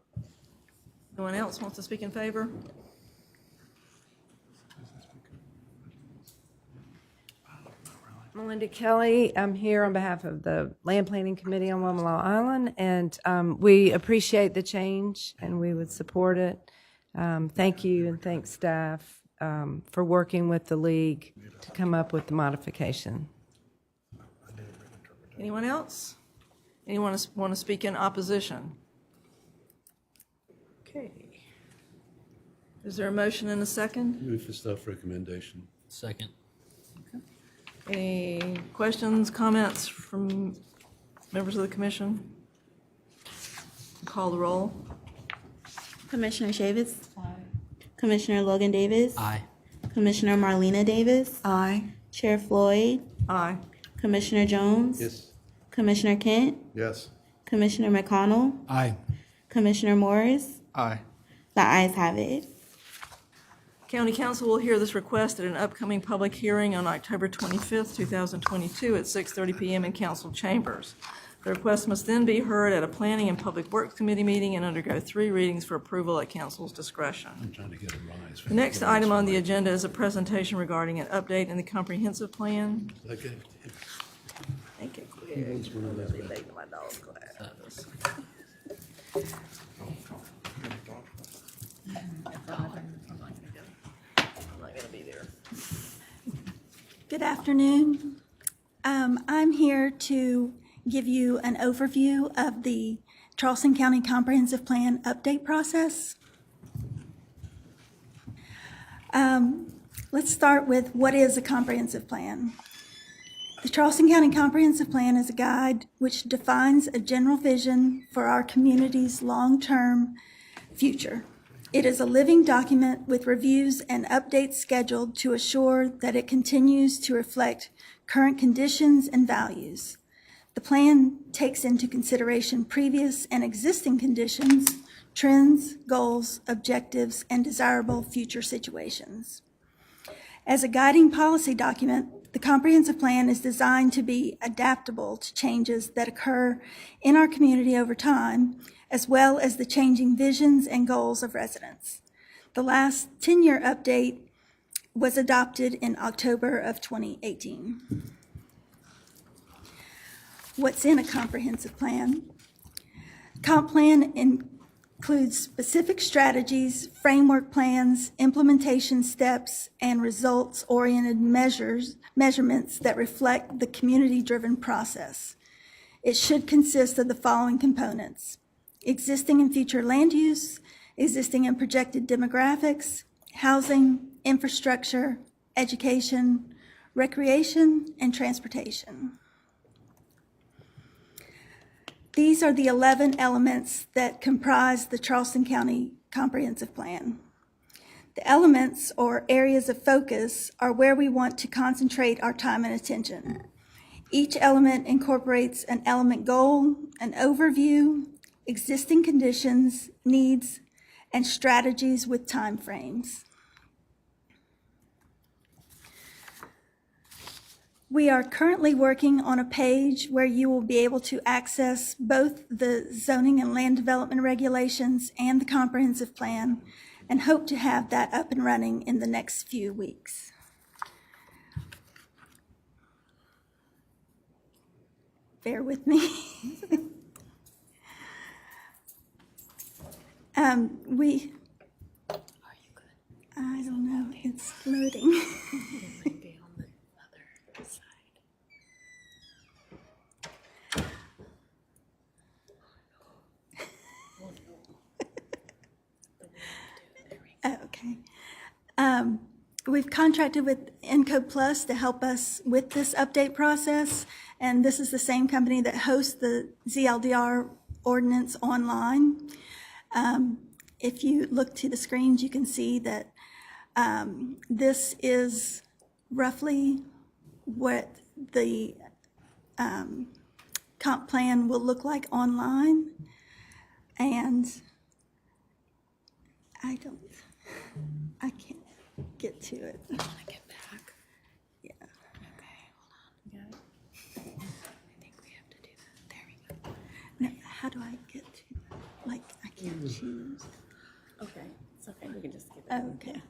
Anyone else wants to speak in favor? Melinda Kelly, I'm here on behalf of the Land Planning Committee on Womala Island, and we appreciate the change and we would support it. Thank you and thanks staff for working with the league to come up with the modification. Anyone else? Anyone want to speak in opposition? Okay. Is there a motion and a second? Move for staff recommendation. Second. Any questions, comments from members of the commission? Call the roll. Commissioner Chavis? Aye. Commissioner Logan Davis? Aye. Commissioner Marlena Davis? Aye. Chair Floyd? Aye. Commissioner Jones? Yes. Commissioner Kent? Yes. Commissioner McConnell? Aye. Commissioner Morris? Aye. The ayes have it. County Council will hear this request at an upcoming public hearing on October 25th, 2022 at 6:30 PM in council chambers. The request must then be heard at a Planning and Public Works Committee meeting and undergo 3 readings for approval at council's discretion. I'm trying to get a rise. The next item on the agenda is a presentation regarding an update in the comprehensive plan. Okay. Make it quick. He wants one of those Really back. late in my dog's class. I'm not gonna be there. Good afternoon. I'm here to give you an overview of the Charleston County Comprehensive Plan update process. Let's start with what is a comprehensive plan. The Charleston County Comprehensive Plan is a guide which defines a general vision for our community's long-term future. It is a living document with reviews and updates scheduled to assure that it continues to reflect current conditions and values. The plan takes into consideration previous and existing conditions, trends, goals, objectives, and desirable future situations. As a guiding policy document, the comprehensive plan is designed to be adaptable to changes that occur in our community over time, as well as the changing visions and goals of residents. The last 10-year update was adopted in October of 2018. What's in a comprehensive plan? Comp plan includes specific strategies, framework plans, implementation steps, and results-oriented measurements that reflect the community-driven process. It should consist of the following components: existing and future land use, existing and projected demographics, housing, infrastructure, education, recreation, and transportation. These are the 11 elements that comprise the Charleston County Comprehensive Plan. The elements, or areas of focus, are where we want to concentrate our time and attention. Each element incorporates an element goal, an overview, existing conditions, needs, and strategies with timeframes. We are currently working on a page where you will be able to access both the zoning and land development regulations and the comprehensive plan, and hope to have that up and running in the next few weeks. Bear with me. I don't know, it's loading. Okay. We've contracted with Encode Plus to help us with this update process, and this is the same company that hosts the ZLDR ordinance online. If you look to the screens, you can see that this is roughly what the comp plan will look like online, and I can't get to it. I want to get back. Yeah. Okay, hold on. I think we have to do that. There we go. Now, how do I get to that? Like, I can't choose. Okay, it's okay, we can just skip it. Okay.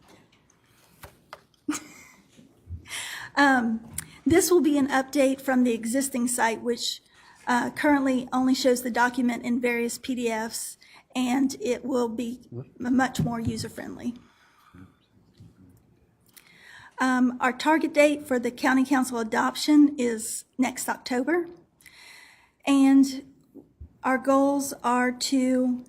This will be an update from the existing site, which currently only shows the document in various PDFs, and it will be much more user-friendly. Our target date for the County Council adoption is next October, and our goals are to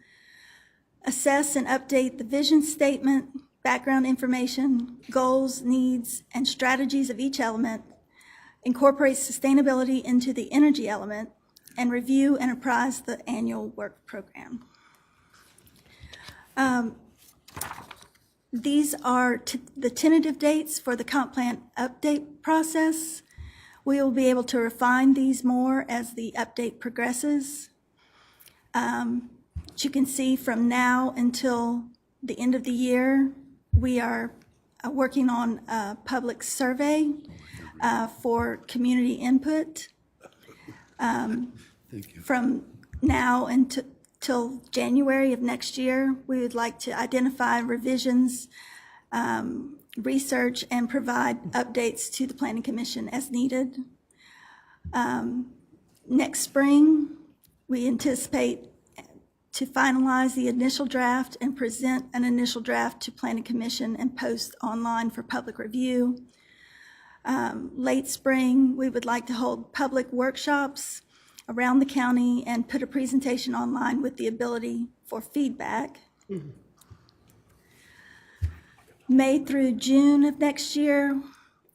assess and update the vision statement, background information, goals, needs, and strategies of each element, incorporate sustainability into the energy element, and review and apprise the annual work program. These are the tentative dates for the comp plan update process. We will be able to refine these more as the update progresses. You can see from now until the end of the year, we are working on a public survey for community input. from now until January of next year, we would like to identify revisions, research, and provide updates to the Planning Commission as needed. Next spring, we anticipate to finalize the initial draft and present an initial draft to Planning Commission and post online for public review. Late spring, we would like to hold public workshops around the county and put a presentation online with the ability for feedback. May through June of next year,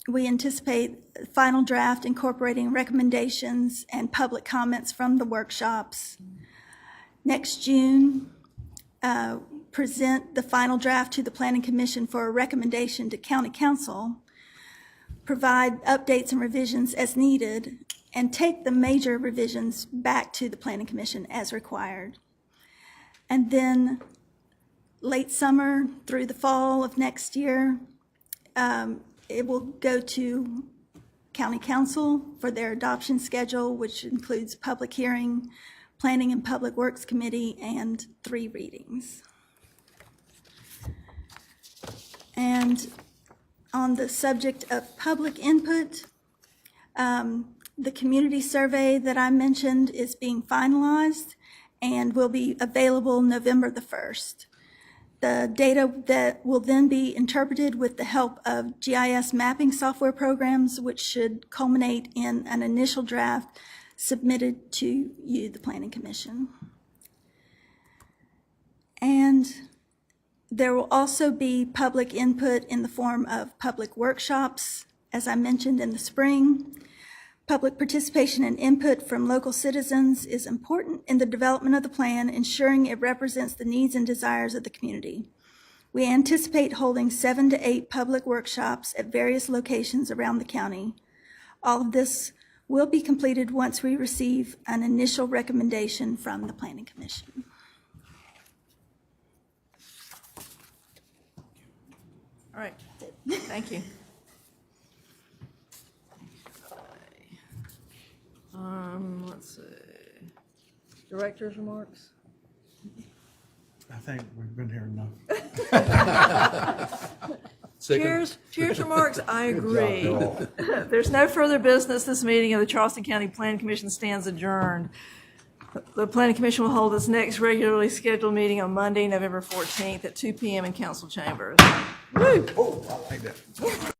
we anticipate a final draft incorporating recommendations and public comments from the workshops. Next June, present the final draft to the Planning Commission for a recommendation to County Council, provide updates and revisions as needed, and take the major revisions back to the Planning Commission as required. And then late summer through the fall of next year, it will go to County Council for their adoption schedule, which includes public hearing, Planning and Public Works Committee, and 3 readings. And on the subject of public input, the community survey that I mentioned is being finalized and will be available November the 1st. The data that will then be interpreted with the help of GIS mapping software programs, which should culminate in an initial draft submitted to you, the Planning Commission. And there will also be public input in the form of public workshops, as I mentioned in the spring. Public participation and input from local citizens is important in the development of the plan, ensuring it represents the needs and desires of the community. We anticipate holding 7 to 8 public workshops at various locations around the county. All of this will be completed once we receive an initial recommendation from the Planning Commission. All right, thank you. Let's see. Director's remarks? I think we've been here enough. Chair's remarks, I agree. There's no further business. This meeting of the Charleston County Planning Commission stands adjourned. The Planning Commission will hold its next regularly scheduled meeting on Monday, November 14th at 2 p.m. in council chambers. Woo! Oh, I like that.